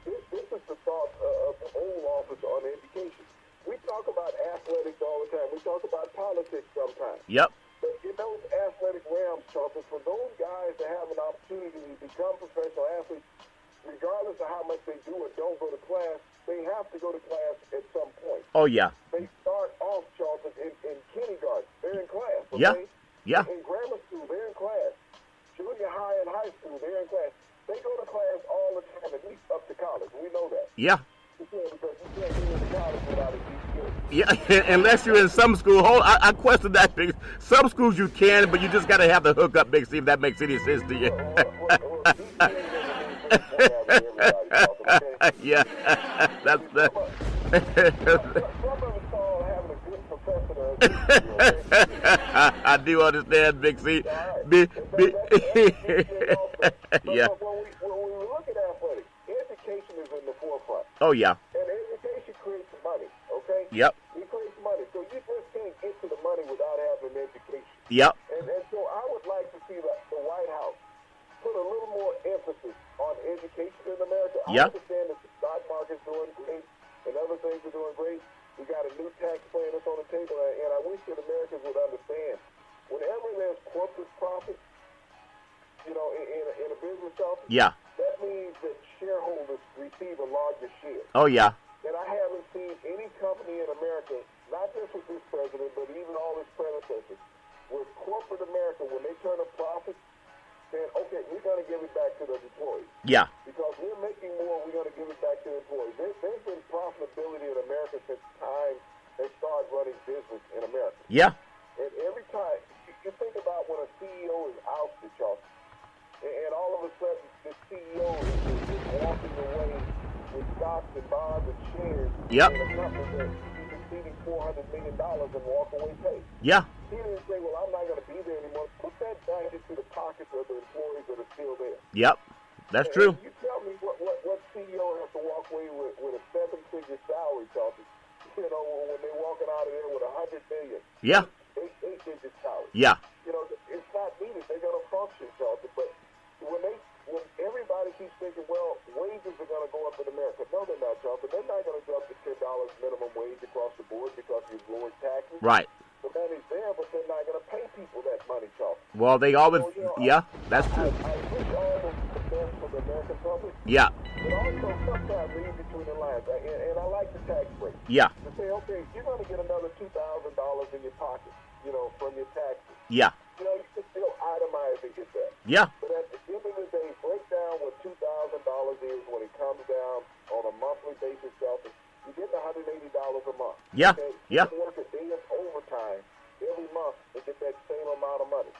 This is the thought of the Oval Office on education. We talk about athletics all the time. We talk about politics sometimes. Yep. But in those athletic realms, Charlton, for those guys to have an opportunity to become professional athletes, regardless of how much they do or don't go to class, they have to go to class at some point. Oh, yeah. They start off, Charlton, in kindergarten. They're in class. Okay? Yeah. Yeah. In grammar school, they're in class. Junior high and high school, they're in class. They go to class all the time, at least up to college. We know that. Yeah. Because you can't get into college without a GPA. Yeah, unless you're in some school. I question that. Because some schools you can, but you just got to have the hookup, Big C, if that makes any sense to you. Yeah, that's the. I do understand, Big C. Yeah. When we look at athletics, education is in the forefront. Oh, yeah. And education creates money, okay? Yep. It creates money. So you just can't get to the money without having an education. Yep. And so I would like to see the White House put a little more emphasis on education in America. Yep. I understand that the stock market's doing great and other things are doing great. We got a new tax plan that's on the table, and I wish that Americans would understand. Whenever there's corporate profit, in a business office, Yeah. that means that shareholders receive a larger share. Oh, yeah. And I haven't seen any company in America, not just with this president, but even all his predecessors, where corporate America, when they turn a profit, saying, okay, we're going to give it back to the employees. Yeah. Because we're making more, we're going to give it back to the employees. There's been profitability in America America since time they started running business in America. Yeah. And every time, you think about when a CEO is ousted, Charles, and all of a sudden the CEO is walking away with stocks and bonds and shares Yep. in a company that he's exceeding $400 million in walk-away pay. Yeah. He didn't say, well, I'm not going to be there anymore. Put that back into the pockets of the employees that are still there. Yep. That's And true. You tell me what CEO has to walk away with a seven-figure salary, Charles, you know, when they're walking out of there with $100 million. Yeah. Eight-digit salary. Yeah. You know, it's not needed. They're going to function, Charles. But when everybody keeps thinking, well, wages are going to go up in America. No, they're not, Charles. They're not going to jump to $10 minimum wage across the board because you've lowered taxes. Right. The money's there, but they're not going to pay people that money, Charles. Well, they always, So, you know, yeah, that's true. I wish all the best for the American public. Yeah. But also sometimes read between the lines. And I like the tax break. Yeah. To say, okay, you're going to get another $2,000 in your pocket, you know, from your taxes. Yeah. You know, you can still itemize and get that. Yeah. But at the end of the day, break down what $2,000 is when it comes down on a monthly basis, Shelton. You're getting $180 a month. Yeah. Okay? Yeah. You can work a day of overtime every month and get that same amount of money.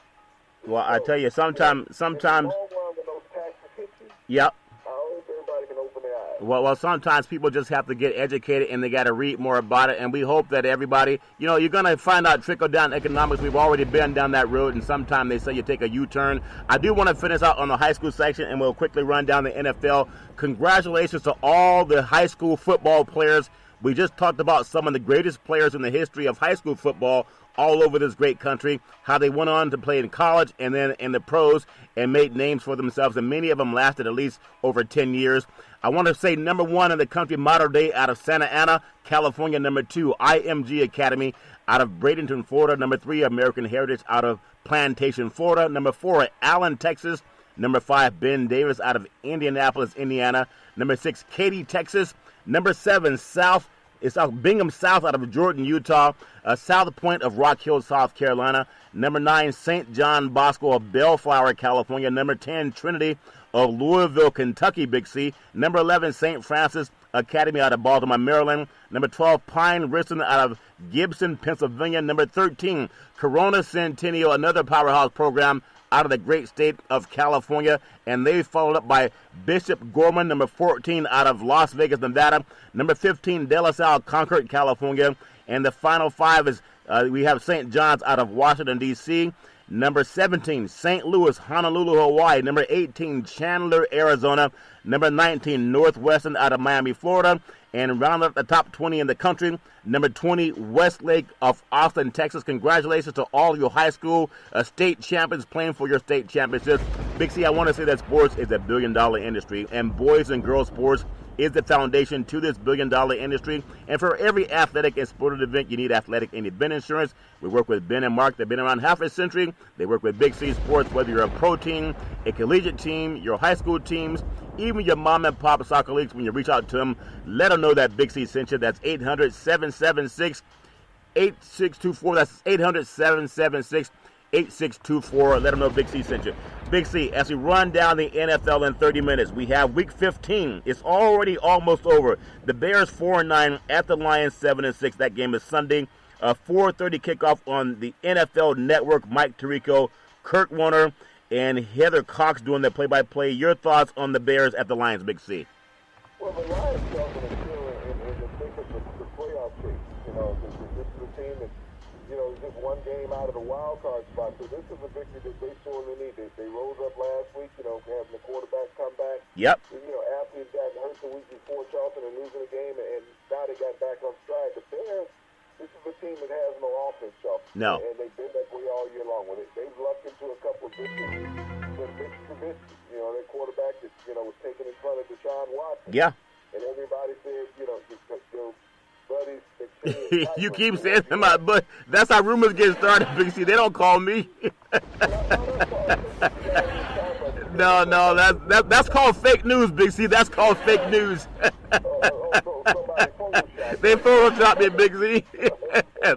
Well, I tell you, sometimes, In the long run, when those taxes hit you, yep. I hope everybody can open their eyes. Well, sometimes people just have to get educated and they got to read more about it. And we hope that everybody, you know, you're going to find out trickle-down economics. We've already been down that road, and sometimes they say you take a U-turn. I do want to finish out on the high school section, and we'll quickly run down the NFL. Congratulations to all the high school football players. We just talked about some of the greatest players in the history of high school football all over this great country, how they went on to play in college and then in the pros and made names for themselves, and many of them lasted at least over 10 years. I want to say number one in the country, modern day, out of Santa Ana, California. Number two, IMG Academy out of Bradenton, Florida. Number three, American Heritage out of Plantation, Florida. Number four, Allen, Texas. Number five, Ben Davis out of Indianapolis, Indiana. Number six, Katy, Texas. Number seven, Bingham South out of Jordan, Utah. South Point of Rock Hill, South Carolina. Number 9, St. John Bosco of Bellflower, California. Number 10, Trinity of Louisville, Kentucky, Big C. Number 11, St. Francis Academy out of Baltimore, Maryland. Number 12, Pine Riston out of Gibson, Pennsylvania. Number 13, Corona Centennial, another powerhouse program out of the great state of California, and they followed up by Bishop Gorman, number 14, out of Las Vegas, Nevada. Number 15, De La Salle, Concord, California. And the final five is we have St. John's out of Washington, D.C. Number 17, St. Louis, Honolulu, Hawaii. Number 18, Chandler, Arizona. Number 19, Northwestern out of Miami, Florida. And round up the top 20 in the country, number 20, Westlake of Austin, Texas. Congratulations to all your high school state champions playing for your state championships. Big C, I want to say that sports is a billion-dollar industry, and boys and girls sports is the foundation to this billion-dollar industry. And for every athletic and sporting event, you need athletic and event insurance. We work with Ben and Mark. They've been around half a century. They work with Big C Sports, whether you're a pro team, a collegiate team, your high school teams, even your mom and pop soccer leagues. When you reach out to them, let them know that Big C sent you. That's 800-776-8624. That's 800-776-8624. Let them know Big C sent you. Big C, as we run down the NFL in 30 minutes, we have Week 15. It's already almost over. The Bears 4-9 at the Lions 7-6. That game is Sunday. 4:30 kickoff on the NFL Network. Mike Tirico, Kurt Warner, and Heather Cox doing the play-by-play. Your thoughts on the Bears at the Lions, Big C? Well, the Lions are still in the thick of the playoff chase. You know, this is a team that, you know, is just one game out of the wild card spot. So this is a victory that they sorely need. They rose up last week, you know, having the quarterback come back. Yep. You know, after he got hurt the week before Charlton and losing the game, and now they got back on stride. The Bears, this is a team that has no offense, Charlton. No. And they've been that way all year long with it. They've lucked into a couple of victories with Mitch Trubisky, you know, their quarterback that, you know, was taken in front of Deshaun Watson. Yeah. And everybody said, you know, your buddies. You keep saying that, but that's how rumors get started, Big C. They don't call me. No, that's called fake news, Big C. That's called fake news. They Photoshop me, Big C.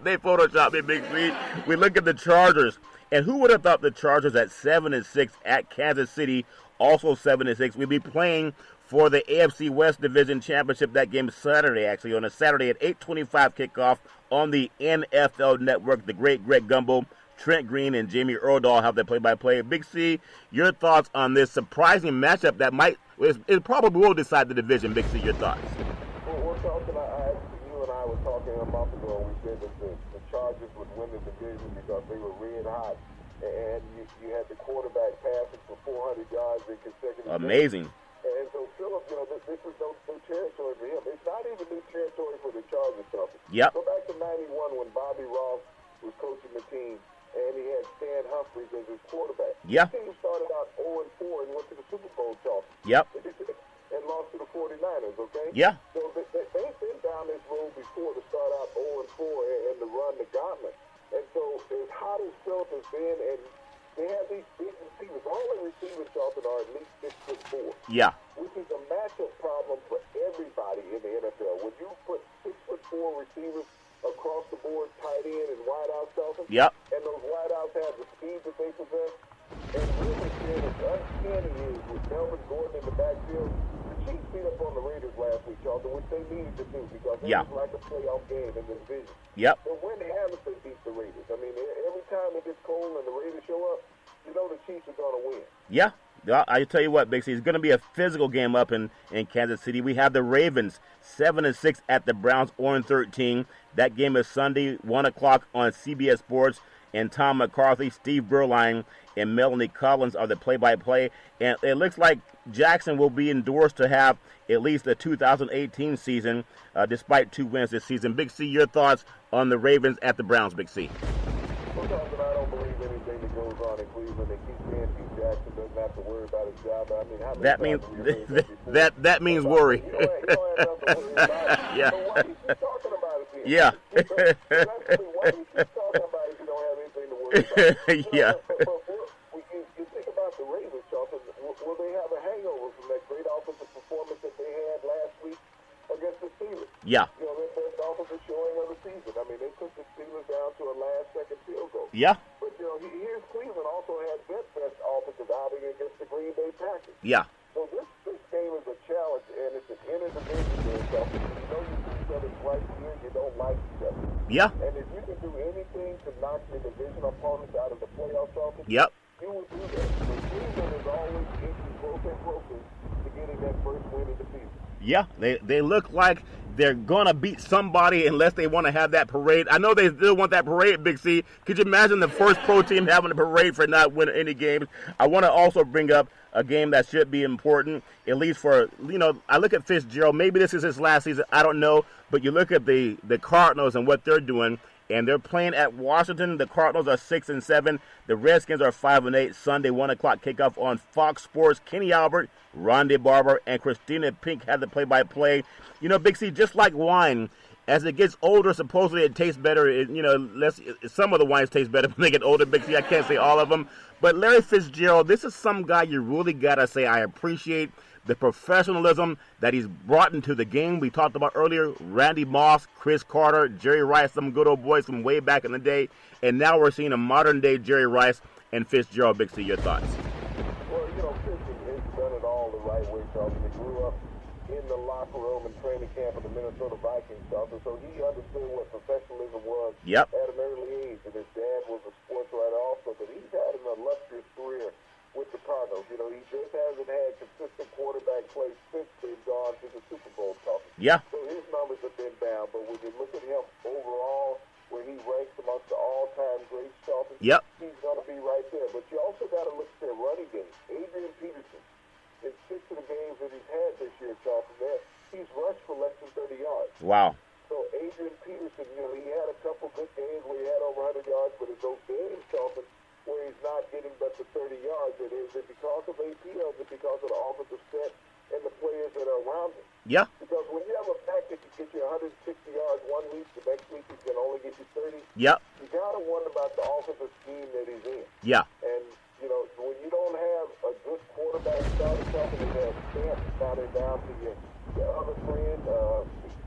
They Photoshop me, Big C. We look at the Chargers, and who would have thought the Chargers at 7-6 at Kansas City, also 7-6, we'd be playing for the AFC West Division Championship. That game Saturday, actually, on a Saturday at 8:25 kickoff on the NFL Network. The great Greg Gumbel, Trent Green, and Jamie Erdahl have the play-by-play. Big C, your thoughts on this surprising matchup that it probably will decide the division. Big C, your thoughts? Well, we're talking, you and I were talking a month ago, and we said that the Chargers would win the division because they were red hot, and you had the quarterback passing for 400 yards in consecutive Amazing. Games. And so Philip, this is no new territory for him. It's not even new territory for the Chargers. Yep. Go back to '91 when Bobby Ross was coaching the team, and he had Stan Humphries as his quarterback. Yeah. The team started out 0-4 and went to the Super Bowl, Charles. Yep. And lost to the 49ers, okay? Yeah. So they've been down this road before to start out 0-4 and to run the gauntlet. And so as hot as Philip has been, and they have these big receivers. All the receivers, Charlton, are at least 6'4". Yeah. Which is a matchup problem for everybody in the NFL. When you put 6'4" receivers across the board, tight end and wide out, Charlton, Yep. and those wide outs have the speed that they possess, and really being as uncanny is with Melvin Gordon in the backfield. The Chiefs beat up on the Raiders last week, Charlton, which they needed to do because it was like a playoff game in the division. Yep. But when haven't they beat the Raiders? I mean, every time it gets cold and the Raiders show up, you know the Chiefs are going to win. Yeah. I tell you what, Big C, it's going to be a physical game up in Kansas City. We have the Ravens 7-6 at the Browns 0-13. That game is Sunday, 1 o'clock on CBS Sports. And Tom McCarthy, Steve Berline, and Melanie Collins are the play-by-play. And it looks like Jackson will be endorsed to have at least the 2018 season, despite 2 wins this season. Big C, your thoughts on the Ravens at the Browns, Big C? Well, I don't believe anything that goes on in Cleveland. They keep saying Hugh Jackson doesn't have to worry about his job. I mean, how many that means that means worry. You don't have nothing to worry about. Yeah. So why do you keep talking about it then? Yeah. Why do you keep talking about it if you don't have anything to worry about? Yeah. But you think about the Ravens, Charlton. Will they have a hangover from that great offensive performance that they had last week against the Steelers? Yeah. You know, their best offensive showing of the season. I mean, they took the Steelers down to a last-second field goal. Yeah. But, here's Cleveland also had their best offensive outing against the Green Bay Packers. Yeah. So this game is a challenge, and it's an interdivision game, Charlton. You know you see each other's right here, you don't like each other. Yeah. And if you can do anything to knock your division opponents out of the playoffs, Charlton, Yep. you will do that. But Cleveland is always inching closer and closer to getting that first win of the season. Yeah, they look like they're going to beat somebody unless they want to have that parade. I know they still want that parade, Big C. Could you imagine the first pro team having a parade for not winning any games? I want to also bring up a game that should be important, at least for, I look at Fitzgerald. Maybe this is his last season. I don't know. But you look at the Cardinals and what they're doing, and they're playing at Washington. The Cardinals are 6-7. The Redskins are 5-8. Sunday, 1 o'clock kickoff on Fox Sports. Kenny Albert, Rondé Barber, and Christina Pink have the play-by-play. Big C, just like wine, as it gets older, supposedly it tastes better. Some of the wines taste better when they get older, Big C. I can't say all of them. But Larry Fitzgerald, this is some guy you really got to say I appreciate the professionalism that he's brought into the game. We talked about earlier, Randy Moss, Chris Carter, Jerry Rice, some good old boys from way back in the day. And now we're seeing a modern-day Jerry Rice and Fitzgerald. Big C, your thoughts? Well, Fitz has done it all the right way, Charlton. He grew up in the locker room and training camp of the Minnesota Vikings, Charlton. So he understood what professionalism was Yep. at an early age. And his dad was a sports writer also. But he's had an illustrious career with the Cardinals. He just hasn't had consistent quarterback play since they've gone to the Super Bowl, Charlton. Yeah. So his numbers have been down. But when you look at him overall, where he ranks amongst the all-time greats, Charlton, Yep. he's going to be right there. But you also got to look at their running game. Adrian Peterson, in 6 of the games that he's had this year, Charlton, he's rushed for less than 30 yards. Wow. So Adrian Peterson, he had a couple good games where he had over 100 yards, but it's those games, Charlton, where he's not getting but the 30 yards. Is it because of AP or is it because of the offensive set and the players that are around him? Yeah. Because when you have a back that can get you 160 yards one week, the next week he can only get you 30, Yep. you got to wonder about the offensive scheme that he's in. Yeah. And, when you don't have a good quarterback starting something, you have Stamps, now they're down to your other friend,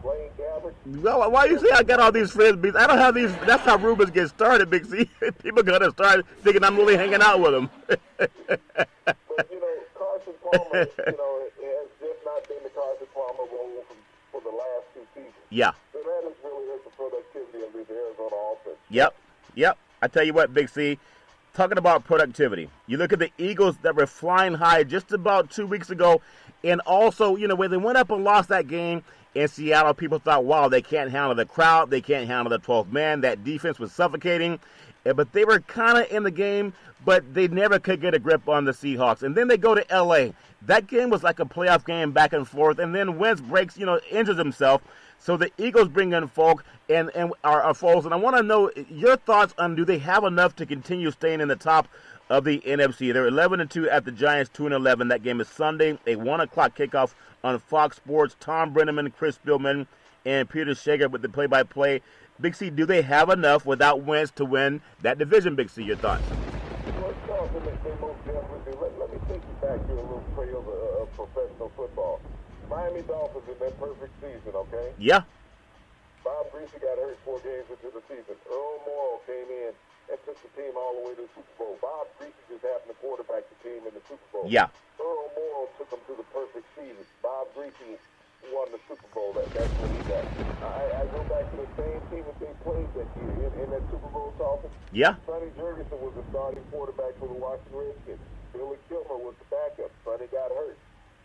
Blaine Gabbert. Well, why you say I got all these friends? Because I don't have these. That's how rumors get started, Big C. People gonna start thinking I'm really hanging out with them. But Carson Palmer, has just not the last two seasons. Yeah. So that has really hurt the productivity of this Arizona offense. Yep. I tell you what, Big C, talking about productivity, you look at the Eagles that were flying high just about 2 weeks ago, and also, when they went up and lost that game in Seattle, people thought, wow, they can't handle the crowd, they can't handle the 12th man, that defense was suffocating, but they were kind of in the game, but they never could get a grip on the Seahawks. And then they go to L.A. That game was like a playoff game back and forth, and then Wentz breaks, injures himself. So the Eagles bring in Folk and are Foles, and I want to know your thoughts on, do they have enough to continue staying in the top of the NFC? They're 11-2 at the Giants, 2-11. That game is Sunday, a 1 o'clock kickoff on Fox Sports. Tom Brenneman, Chris Spielman, and Peter Shager with the play-by-play. Big C, do they have enough without Wentz to win that division? Big C, your thoughts? Well, they most definitely do. Let me take you back to a little trail of professional football. Miami Dolphins in their perfect season, okay? Yeah. Bob Greasy got hurt 4 games into the season. Earl Morrall came in and took the team all the way to the Super Bowl. Bob Greasy just happened to quarterback the team in the Super Bowl. Yeah. Earl Morrall took them to the perfect season. Bob Greasy won the Super Bowl. That's what he got. I go back to the same team that they played that year in that Super Bowl Dolphins. Yeah. Sonny Jurgensen was the starting quarterback for the Washington Redskins. Billy Kilmer was the backup. Sonny got hurt.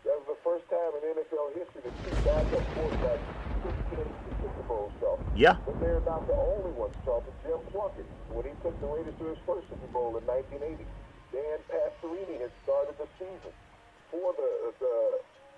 That was the first time in NFL history that 2 backup quarterbacks took the Super Bowl, Charles. Yeah. But they're not the only ones, Charles. Jim Plunkett, when he took the Raiders to his first Super Bowl in 1980, Dan Pastorini had started the season for the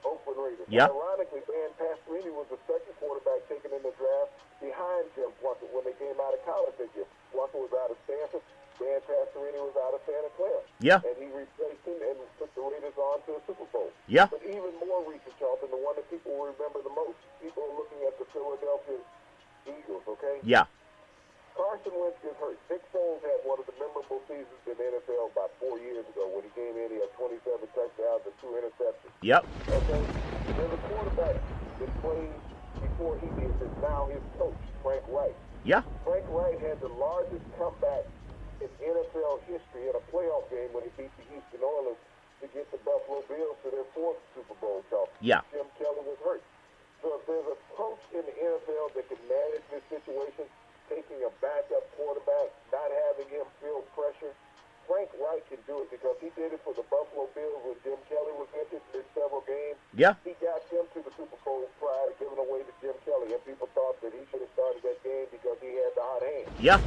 Oakland Raiders. Yeah. Ironically, Dan Pastorini was the second quarterback taken in the draft behind Jim Plunkett when they came out of college that year. Plunkett was out of Stanford. Dan Pastorini was out of Santa Clara. Yeah. And he replaced him and took the Raiders on to a Super Bowl. Yeah. But even more recent, Charlton, the one that people will remember the most, people are looking at the Philadelphia Eagles, okay? Yeah. Carson Wentz gets hurt. Nick Foles had one of the memorable seasons in the NFL about 4 years ago when he came in. He had 27 touchdowns and 2 interceptions. Yep. Okay? There's a quarterback that played before he did that's now his coach, Frank Reich. Yeah. Frank Reich had the largest comeback in NFL history in a playoff game when he beat the Houston Oilers to get the Buffalo Bills to their 4th Super Bowl. Yeah. Jim Kelly was hurt. So if there's a coach in the NFL that can manage this situation, taking a backup quarterback, not having him feel pressure, Frank Reich can do it because he did it for the Buffalo Bills when Jim Kelly was injured in several games. Yeah. He got them to the Super Bowl prior to giving away to Jim Kelly, and people thought that he should have started that game because he had the hot hand. Yeah.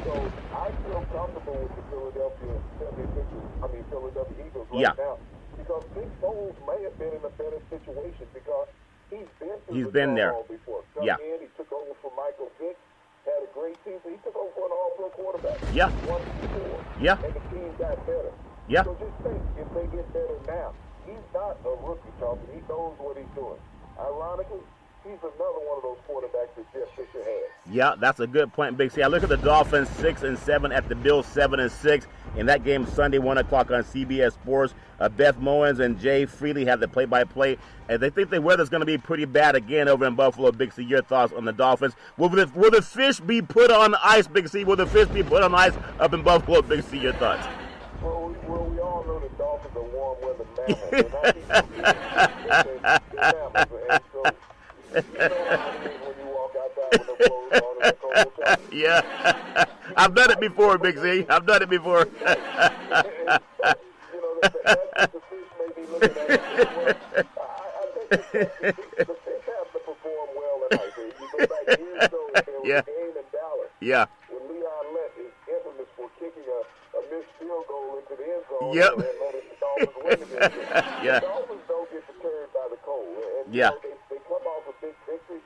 So I feel comfortable with the Philadelphia Eagles right Yeah. now because Nick Foles may have been in a better situation because he's been through He's the been there. all before. Come Yeah. in, he took over for Michael Vick, had a great season. He took over for an all-pro quarterback. Yeah. Once before. Yeah. And the team got better. Yeah. So just think, if they get better now, he's not a rookie, Charlton. He knows what he's doing. Ironically, he's another one of those quarterbacks that Jeff Fisher had. Yeah, that's a good point, Big C. I look at the Dolphins 6-7 at the Bills 7-6. In that game Sunday, 1 o'clock on CBS Sports. Beth Mowins and Jay Freely have the play-by-play. And they think the weather's going to be pretty bad again over in Buffalo. Big C, your thoughts on the Dolphins? Will the fish be put on ice, Big C? Will the fish be put on ice up in Buffalo? Big C, your thoughts? Well, we all know the Dolphins are warm weather mammals. They're not mammals. And so, you know how it is when you walk outside with no clothes on and the cold time. Yeah. I've done it before, Big C. I've done it before. You know, that's what the fish may be looking at. I think the fish have to perform well in ice. You go back years ago, there was Yeah. a game in Dallas Yeah. when Leon Lett is infamous for kicking a missed field goal into the end zone. Yep. And letting the Dolphins win against it. Yeah. The Dolphins don't get deterred by the cold. And Yeah. you know, they come off a big victory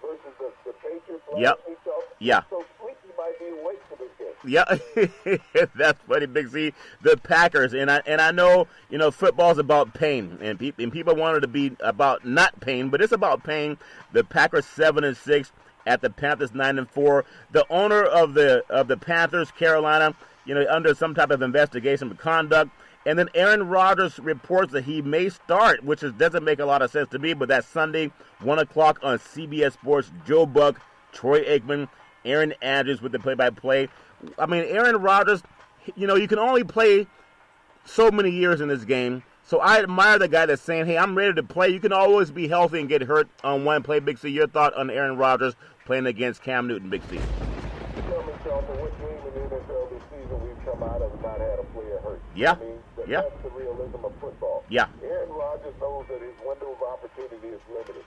versus the Patriots last Yep. week. So, Yeah. so Sleepy might be awake for this game. Yeah, that's funny, Big C. The Packers, and I know, football's about pain, and people wanted to be about not pain, but it's about pain. The Packers 7-6 at the Panthers 9-4. The owner of the Panthers, Carolina, under some type of investigation of conduct. And then Aaron Rodgers reports that he may start, which doesn't make a lot of sense to me, but that's Sunday, 1 o'clock on CBS Sports. Joe Buck, Troy Aikman, Aaron Andrews with the play-by-play. I mean, Aaron Rodgers, you can only play so many years in this game. So I admire the guy that's saying, hey, I'm ready to play. You can always be healthy and get hurt on one play, Big C. Your thought on Aaron Rodgers playing against Cam Newton, Big C? Tell me, Charlton, what game in the NFL this season we've come out of not had a player hurt? Yeah. I mean, Yeah. that's the realism of football. Yeah. Aaron Rodgers knows that his window of opportunity is limited.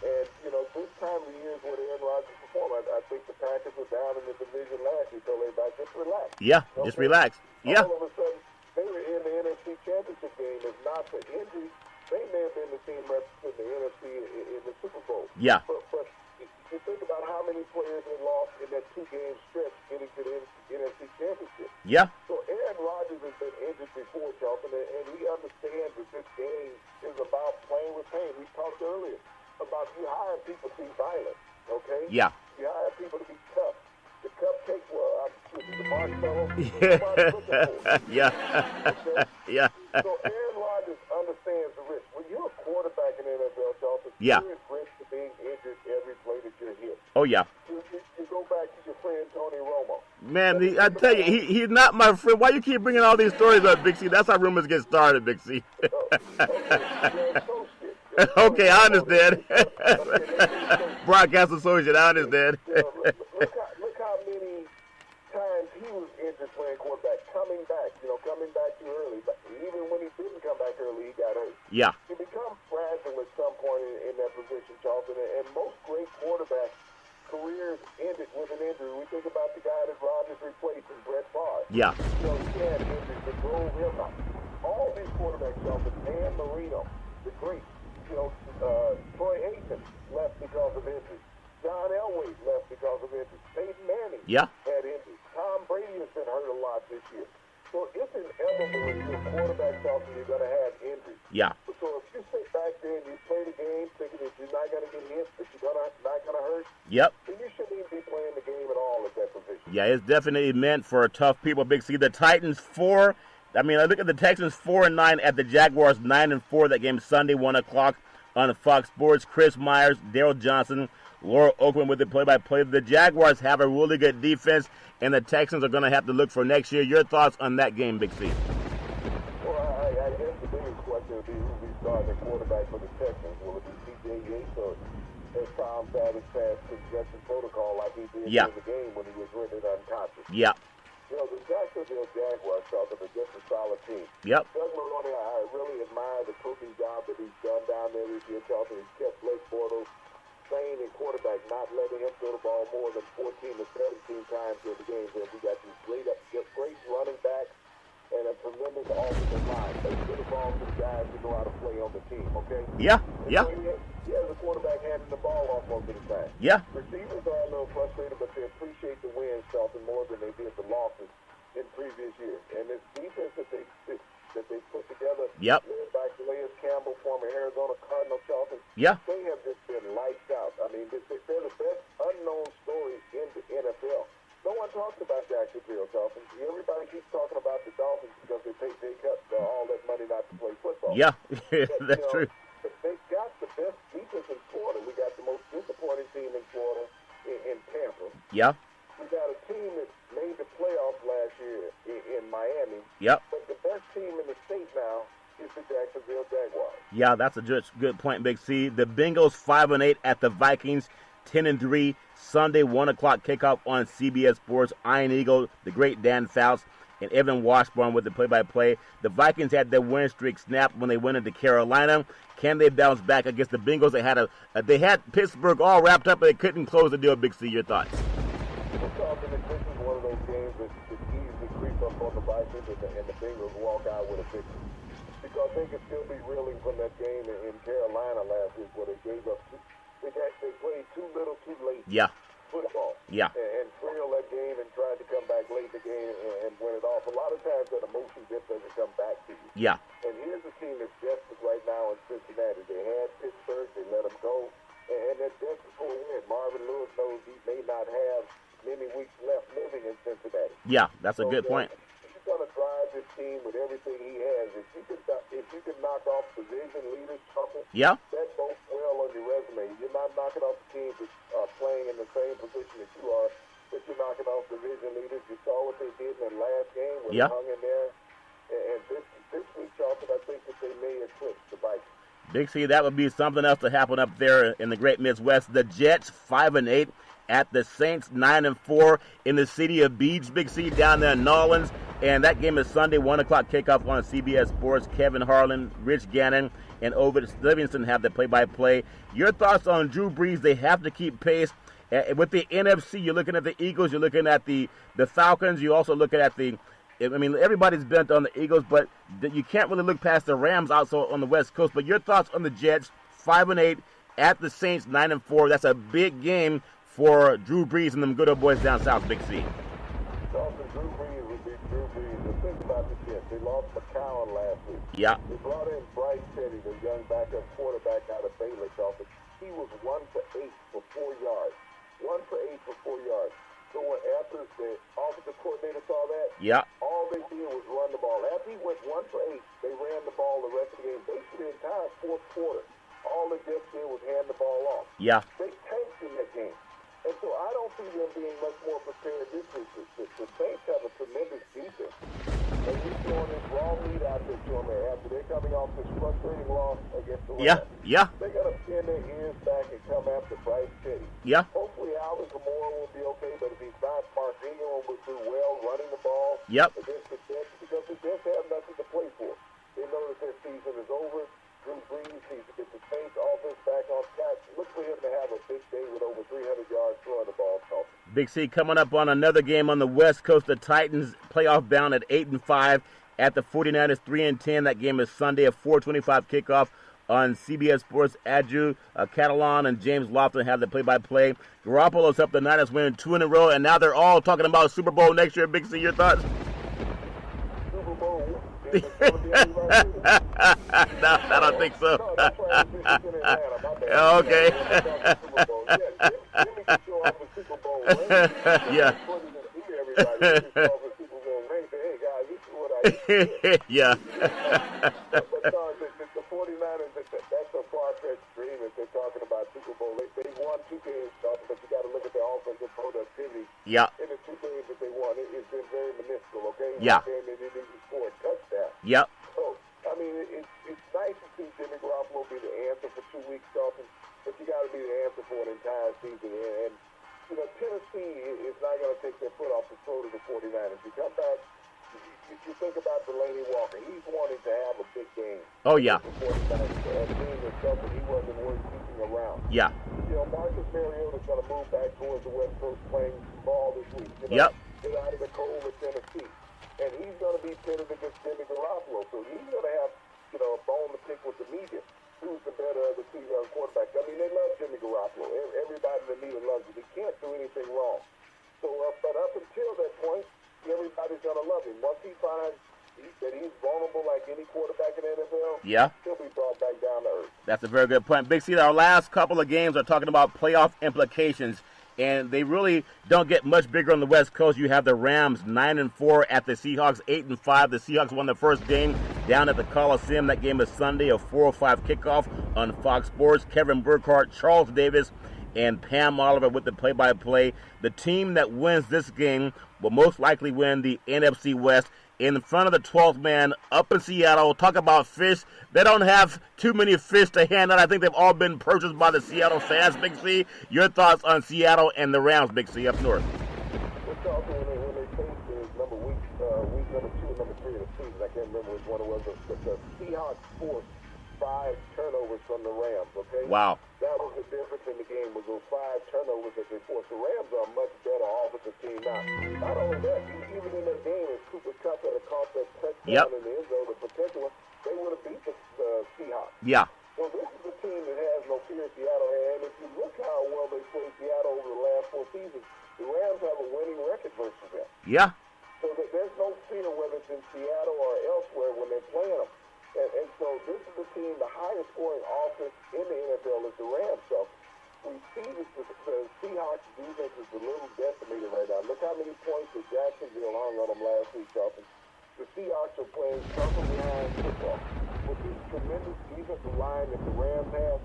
And, this time of year is where Aaron Rodgers performed. I think the Packers were down in the division last year, so everybody just relax. Yeah, just relax. Yeah. All of a sudden, they were in the NFC Championship game. If not for injury, they may have been the team representing the NFC in the Super Bowl. Yeah. But you think about how many players they lost in that two-game stretch getting to the NFC Championship. Yeah. So Aaron Rodgers has been injured before, Charlton, and he understands that this game is about playing with pain. We talked earlier about you hire people to be violent, okay? Yeah. You hire people to be tough. The cupcake, the marshmallow. Yeah. Okay? Yeah. So Aaron Rodgers understands the risk. When you're a quarterback in the NFL, Charlton, Yeah. there is risk to being injured every play that you're hit. Oh, yeah. You go back to your friend Tony Romo. Man, I tell you, he's not my friend. Why you keep bringing all these stories up, Big C? That's how rumors get started, Big C. Okay, I understand. Broadcast Associate, I understand. Look how many times he was injured playing quarterback, coming back too early. But even when he didn't come back early, he got hurt. Yeah. He becomes fragile at some point in that position, Charlton. And most great quarterbacks' careers ended with an injury. We think about the guy that Rodgers replaced in Brett Favre. Yeah. He had injuries that drove him out. All these quarterbacks, Charlton, Dan Marino, the great. Troy Aikman left because of injury. John Elway left because of injury. Peyton Manning Yeah. had injury. Tom Brady has been hurt a lot this year. So it's inevitable if you're a quarterback, Charlton, you're going to have injury. Yeah. So if you sit back there and you play the game thinking that you're not going to get hit, that you're not going to hurt, Yep. then you shouldn't even be playing the game at all at that position. Yeah, it's definitely meant for tough people, Big C. The Titans 4. I look at the Texans 4-9 at the Jaguars 9-4. That game Sunday, 1 o'clock on Fox Sports. Chris Myers, Daryl Johnson, Laura Oakland with the play-by-play. The Jaguars have a really good defense, and the Texans are going to have to look for next year. Your thoughts on that game, Big C? Well, I guess the biggest question would be who we start at quarterback for the Texans. Will it be T.J. Yates or has Tom Savage passed concussion protocol like he did in the game when he was rendered unconscious? Yeah. The Jacksonville Jaguars, Charlton, are just a solid team. Yep. Doug Marrone, I really admire the coaching job that he's done down there this year, Charlton. He's kept Blake Bortles sane in quarterback, not letting him throw the ball more than 14 to 17 times in the game. And we got these great running backs and a tremendous offensive line. They get the ball to the guys who know how to play on the team, okay? Yeah. Yeah. So he has a quarterback handing the ball off most of the time. Yeah. Receivers are a little frustrated, but they appreciate the wins, Charlton, more than they did the losses in previous years. And this defense that they put together, Yep. led by Calais Campbell, former Arizona Cardinal, Charlton, Yeah. they have just been lights out. They're the best unknown story in the NFL. No one talks about Jacksonville, Charlton. Everybody keeps talking about the Dolphins because they cut all that money not to play football. Yeah. But, That's true. They've got the best defense in Florida. We got the most disappointing team in Florida in Tampa. Yeah. We got a team that made the playoffs last year in Miami. Yep. But the best team in the state now is the Jacksonville Jaguars. Yeah, that's a good point, Big C. The Bengals 5-8 at the Vikings 10-3. Sunday, 1 o'clock kickoff on CBS Sports. Iron Eagle, the great Dan Fouts, and Evan Washburn with the play-by-play. The Vikings had their win streak snapped when they went into Carolina. Can they bounce back against the Bengals? They had Pittsburgh all wrapped up, but they couldn't close the deal. Big C, your thoughts? Well, Charlton, this is one of those games that easily creep up on the Vikings, and the Bengals walk out with a victory. Because they could still be reeling from that game in Carolina last week where they gave up. They played too little, too late. Yeah. Football. Yeah. And trailed that game and tried to come back late in the game and win it off. A lot of times that emotion just doesn't come back to you. Yeah. And here's a team that's desperate right now in Cincinnati. They had Pittsburgh, they let them go, and they're desperate for a win. Marvin Lewis knows he may not have many weeks left living in Cincinnati. Yeah, that's a good point. He's going to drive this team with everything he has. If you can knock off division leaders, Yeah. that bodes well on your resume. You're not knocking off the teams that are playing in the same position that you are, but you're knocking off division leaders. You saw what they did in the last game when Yeah. they hung in there And this week, Charlton, I think that they may eclipse the Vikings. Big C, that would be something else to happen up there in the great Midwest. The Jets 5-8 at the Saints 9-4 in the city of Beach. Big C down there in New Orleans. And that game is Sunday, 1 o'clock kickoff on CBS Sports. Kevin Harlan, Rich Gannon, and Ovid Livingston have the play-by-play. Your thoughts on Drew Brees? They have to keep pace. With the NFC, you're looking at the Eagles, you're looking at the Falcons, you're also looking at everybody's bent on the Eagles, but you can't really look past the Rams also on the West Coast. But your thoughts on the Jets, 5-8 at the Saints, 9-4. That's a big game for Drew Brees and them good old boys down south, Big C. Charlton, Drew Brees would be Drew Brees. But think about the Jets. They lost McCown last week. Yeah. They brought in Bryce Petty, the young backup quarterback out of Baylor, Charlton. He was 1 for 8 for 4 yards. 1 for 8 for 4 yards. So when after the offensive coordinator saw that, yeah, all they did was run the ball. After he went 1 for 8, they ran the ball the rest of the game. Basically, the entire fourth quarter, all they just did was hand the ball off. Yeah. They tanked in that game. And so I don't see them being much more prepared this week. The Saints have a tremendous defense. And he's throwing this raw meat out there to them after they're coming off this frustrating loss against the Rams. Yeah. They got to pin their ears back and come after Bryce Petty. Yeah. Hopefully Alvin Kamara will be okay, but if he's not, Mark Ingram will do well running the ball against the Jets because the Jets have nothing to play for. They know that their season is over. Drew Brees needs to get the Saints offense back on track. Look for him to have a big day with over 300 yards throwing the ball. Big C coming up on another game on the West Coast. The Titans playoff bound at 8-5 at the 49ers 3-10. That game is Sunday at 4:25 kickoff on CBS Sports. Adju Catalan and James Lofton have the play-by-play. Garoppolo's up. The Niners winning 2 in a row, and now they're all talking about Super Bowl next year. Big C, your thoughts? Super Bowl. No, I don't think so. Okay. Yeah. Yeah. But the 49ers, that's a far-fetched dream if they're talking about Super Bowl. They won 2 games, but you got to look at their offensive productivity. Yeah. In the 2 games that they won, it's been very minuscule, okay? Yeah. And they didn't even score a touchdown. Yep. So, I mean, it's nice to see Jimmy Garoppolo be the answer for 2 weeks, Charlton, but you got to be the answer for an entire season. And you know, Tennessee is not going to take their foot off the throat of the 49ers. You come back, you think about Delaney Walker. He's wanting to have a big game. Oh, yeah. The 49ers, and seeing himself that he wasn't worth keeping around. Yeah. You know, Marcus Mariota's going to move back towards the West Coast playing ball this week. Yep. Get out of the cold with Tennessee. And he's going to be pitted against Jimmy Garoppolo. So he's going to have, a bone to pick with the media. Who's the better of the 2 young quarterbacks? I mean, they love Jimmy Garoppolo. Everybody in the media loves him. He can't do anything wrong. So, but up until that point, everybody's going to love him. Once he finds that he's vulnerable like any quarterback in the NFL, he'll be brought back down to earth. That's a very good point. Big C, our last couple of games are talking about playoff implications, and they really don't get much bigger on the West Coast. You have the Rams 9-4 at the Seahawks 8-5. The Seahawks won the first game down at the Coliseum. That game is Sunday, a 4:05 kickoff on Fox Sports. Kevin Burkhardt, Charles Davis, and Pam Oliver with the play-by-play. The team that wins this game will most likely win the NFC West in front of the 12th man up in Seattle. Talk about fish. They don't have too many fish to hand out. I think they've all been purchased by the Seattle Sands, Big C. Your thoughts on Seattle and the Rams, Big C, up north? It's also when they faced week number 2 and number 3 of the season. I can't remember which one it was. But the Seahawks forced 5 turnovers from the Rams, okay? Wow. That was the difference in the game, was those 5 turnovers that they forced. The Rams are a much better offensive team now. Not only that, even in that game, if Cooper Kupp had caught that touchdown in the end zone, the potential, they would have beat the Seahawks. Yeah. So this is a team that has no fear Seattle. And if you look how well they played Seattle over the last 4 seasons, the Rams have a winning record versus them. Yeah. So that there's no fear whether it's in Seattle or elsewhere when they're playing them. And so this is the team, the highest scoring offense in the NFL is the Rams. So we see that the Seahawks defense is a little decimated right now. Look how many points that Jacksonville hung on them last week, Charlton. The Seahawks are playing circle behind football. With this tremendous defensive line that the Rams have,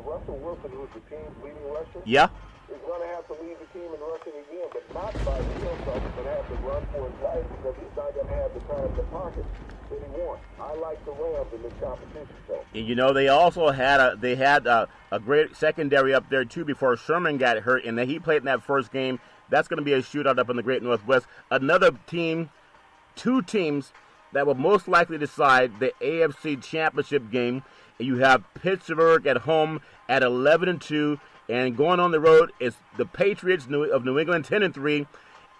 Russell Wilson, who's the team's leading rusher, yeah, is going to have to lead the team in rushing again, but not by himself. He's going to have to run for his life because he's not going to have the time in the pocket that he wants. I like the Rams in this competition, so. And you know, they also had a great secondary up there too before Sherman got hurt, and then he played in that first game. That's going to be a shootout up in the Great Northwest. Another team, two teams that will most likely decide the AFC Championship game. You have Pittsburgh at home at 11-2, and going on the road is the Patriots of New England 10-3,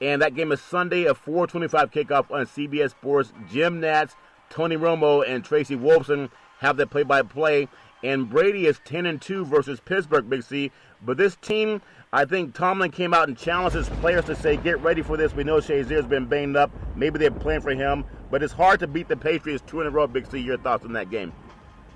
and that game is Sunday at 4:25 kickoff on CBS Sports. Jim Nantz, Tony Romo, and Tracy Wolfson have the play-by-play, and Brady is 10-2 versus Pittsburgh, Big C. But this team, I think Tomlin came out and challenged his players to say, get ready for this. We know Shazier's been banged up. Maybe they're playing for him, but it's hard to beat the Patriots 2 in a row, Big C. Your thoughts on that game?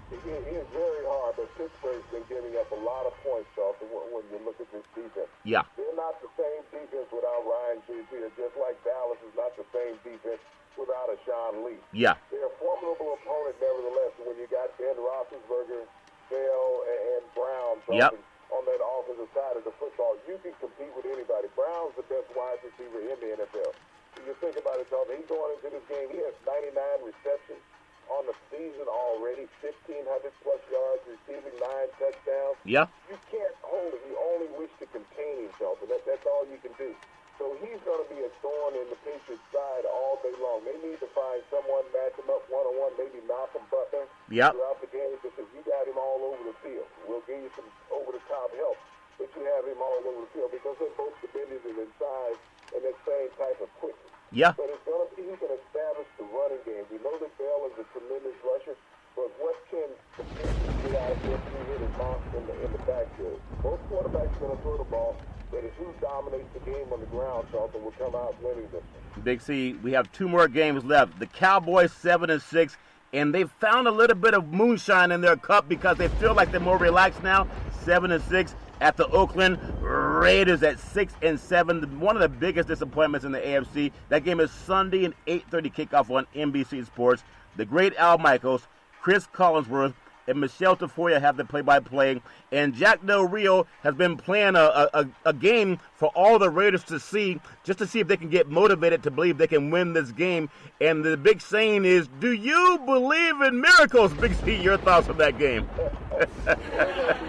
It is very hard, but Pittsburgh's been giving up a lot of points, Charlton, when you look at this defense. Yeah. They're not the same defense without Ryan Shazier, just like Dallas is not the same defense without a Sean Lee. Yeah. They're a formidable opponent, nevertheless, when you got Ben Roethlisberger, Bell, and Brown on that offensive side of the football. You can compete with anybody. Brown's the best wide receiver in the NFL. If you think about it, Charlton, he's going into this game, he has 99 receptions on the season already, 1,500-plus yards, receiving 9 touchdowns. Yeah. You can't hold it. You only wish to contain him, Shelton. That's all you can do. So he's going to be a thorn in the Patriots' side all day long. They need to find someone, match him up one-on-one, maybe Malcolm Butler throughout the game, because you got him all over the field. We'll give you some over-the-top help, but you have him all over the field because they're both diminutive in size and that same type of quickness. Yeah. But it's going to be, he can establish the running game. We know that Bell is a tremendous rusher, but what can the Patriots get out of this three-headed monster in the backfield? Both quarterbacks are going to throw the ball, but it's who dominates the game on the ground, Charlton, will come out winning this one. Big C, we have 2 more games left. The Cowboys 7-6, and they've found a little bit of moonshine in their cup because they feel like they're more relaxed now. 7-6 at the Oakland Raiders at 6-7. One of the biggest disappointments in the AFC. That game is Sunday at 8:30 kickoff on NBC Sports. The great Al Michaels, Chris Collinsworth, and Michelle Tafoya have the play-by-play. And Jack Del Rio has been playing a game for all the Raiders to see, just to see if they can get motivated to believe they can win this game. And the big saying is, do you believe in miracles? Big C, your thoughts on that game? They're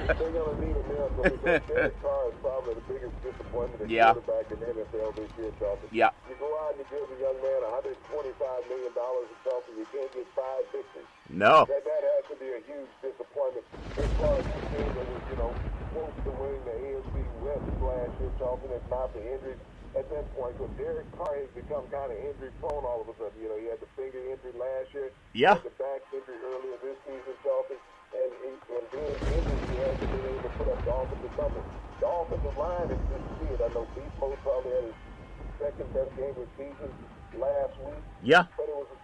going to need a miracle because Derek Carr is probably the biggest disappointment at quarterback in the NFL this year, Charlton. Yeah. You go out and you give a young man $125 million or something, you can't get 5 victories. No. That has to be a huge disappointment. As far as this team that was, close to winning the AFC West last year, Charlton, if not the injuries at that point. Because Derek Carr has become kind of injury prone all of a sudden. He had the finger injury last year. Yeah. He had the back injury earlier this season, Charlton. And being injured, he hasn't been able to put up the offensive numbers. The offensive line is good to see it. I know Beast Mode probably had his second best game of the season last week. Yeah. But it was a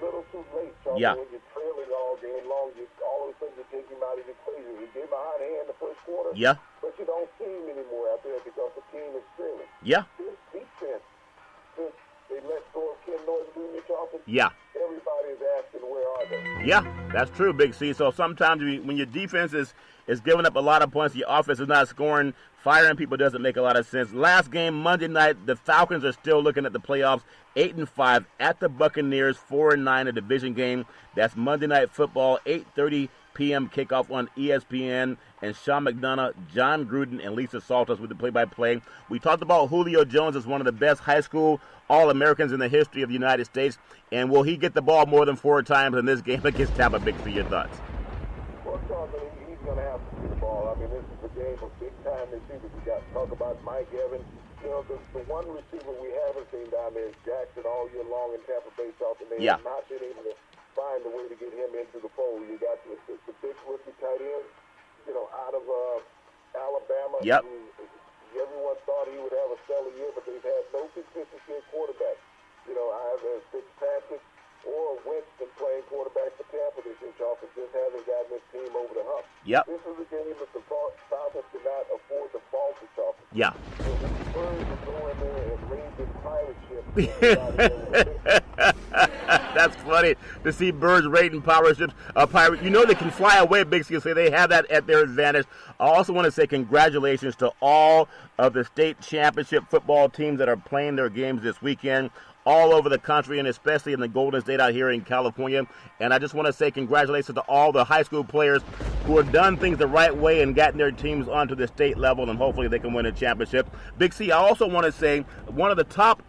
little too late, Charlton. Yeah. When you're trailing all game long, all of a sudden you take him out of the equation. He gave a hot hand the first quarter. Yeah. But you don't see him anymore out there because the team is streaming. Yeah. This defense, since they let go of Ken Norton Jr., Charlton, Yeah. everybody is asking, where are they? Yeah, that's true, Big C. So sometimes when your defense is giving up a lot of points, your offense is not scoring, firing people doesn't make a lot of sense. Last game, Monday night, the Falcons are still looking at the playoffs, 8-5 at the Buccaneers, 4-9, a division game. That's Monday Night Football, 8:30 p.m. kickoff on ESPN. And Sean McDonough, John Gruden, and Lisa Salters with the play-by-play. We talked about Julio Jones as one of the best high school All-Americans in the history of the United States. And will he get the ball more than 4 times in this game against Tampa? Big C, your thoughts? Well, Charlton, he's going to have to see the ball. I mean, this is a game of big-time receivers. We got to talk about Mike Evans. The one receiver we haven't seen down there is Jackson all year long in Tampa Bay, Charlton. They have not been able to find a way to get him into the fold. You got the big rookie tight end, out of Alabama. Yep. Everyone thought he would have a stellar year, but they've had no consistency at quarterback. Either Fitzpatrick or Winston playing quarterback for Tampa this year, Charlton, just hasn't gotten this team over the hump. Yep. This is a game that the Falcons cannot afford to fall to, Charlton. Yeah. So the Spurs will go in there and raid this pirate ship. That's funny to see birds raiding pirate ships. You know they can fly away, Big C, so they have that at their advantage. I also want to say congratulations to all of the state championship football teams that are playing their games this weekend all over the country, and especially in the Golden State out here in California. And I just want to say congratulations to all the high school players who have done things the right way and gotten their teams onto the state level, and hopefully they can win a championship. Big C, I also want to say one of the top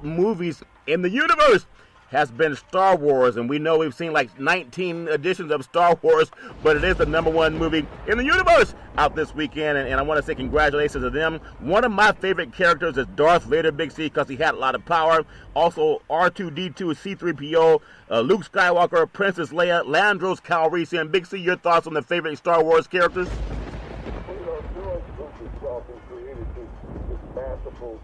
movies in the universe has been Star Wars, and we know we've seen like 19 editions of Star Wars, but it is the #1 movie in the universe out this weekend, and I want to say congratulations to them. One of my favorite characters is Darth Vader, Big C, because he had a lot of power. Also, R2-D2, C-3PO, Luke Skywalker, Princess Leia, Landros Calrissian. Big C, your thoughts on the favorite Star Wars characters? Well, George Lucas created this masterful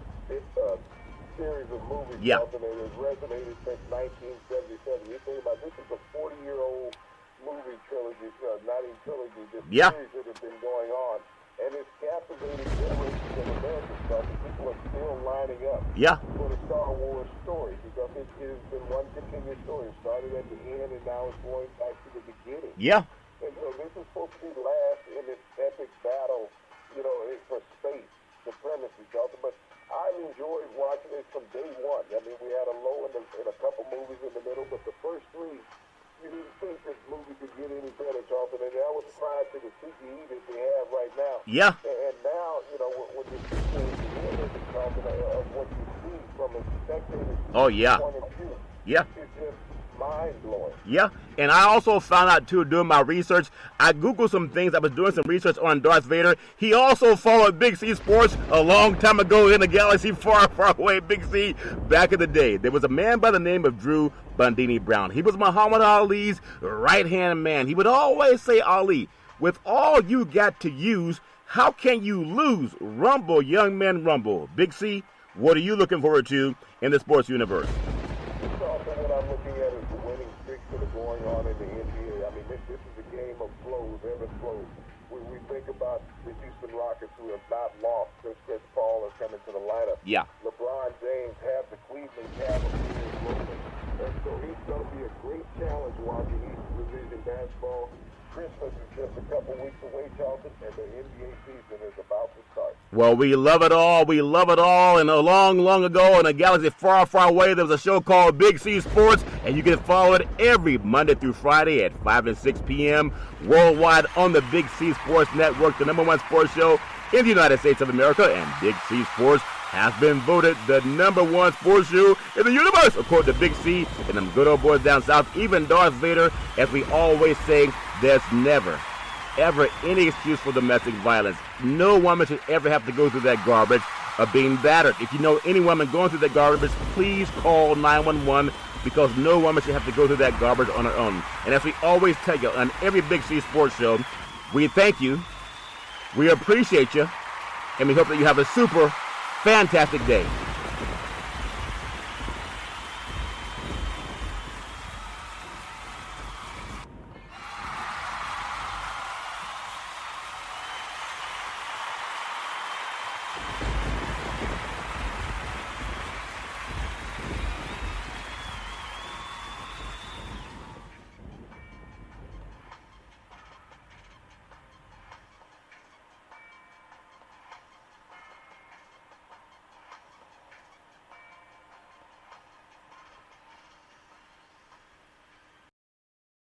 series of movies, yeah, and it has resonated since 1977. You think about this is a 40-year-old movie trilogy, not even trilogy, just series that have been going on, and it's captivated generations of Americans. People are still lining up for the Star Wars story because it has been one continuous story. It started at the end, and now it's going back to the beginning. Yeah. And so this is supposed to be last in this epic battle, for space supremacy, but I've enjoyed watching it from day one. I mean, we had a low in a couple movies in the middle, but the first three, you didn't think this movie could get any better, Charlton. And I was surprised to the CGE that they have right now. Yeah. And now, when you see the realism, Charlton, of what you see from a spectator's point of view, it's just mind-blowing. Yeah, and I also found out, too, doing my research, I Googled some things. I was doing some research on Darth Vader. He also followed Big C Sports a long time ago in a galaxy far, far away, Big C, back in the day. There was a man by the name of Drew Bundini Brown. He was Muhammad Ali's right-hand man. He would always say, Ali, with all you got to use, how can you lose? Rumble, young men, rumble. Big C, what are you looking forward to in the sports universe? What I'm looking at is the winning streaks that are going on in the NBA. I mean, this is a game of flows, ebb and flows. We think about the Houston Rockets, who have not lost since Chris Paul has come into the lineup. Yeah. LeBron James has the Cleveland Cavaliers rolling. And so he's going to be a great challenge watching East Division basketball. Christmas is just a couple weeks away, Charlton, and the NBA season is about to start. Well, we love it all. We love it all. And long, long ago in a galaxy far, far away, there was a show called Big C Sports, and you can follow it every Monday through Friday at 5 and 6 p.m. worldwide on the Big C Sports Network, the #1 sports show in the United States of America. And Big C Sports has been voted the #1 sports show in the universe, according to Big C and them good old boys down south. Even Darth Vader, as we always say, there's never, ever any excuse for domestic violence. No woman should ever have to go through that garbage of being battered. If you know any woman going through that garbage, please call 911, because no woman should have to go through that garbage on her own. And as we always tell you on every Big C Sports show, we thank you, we appreciate you, and we hope that you have a super fantastic day.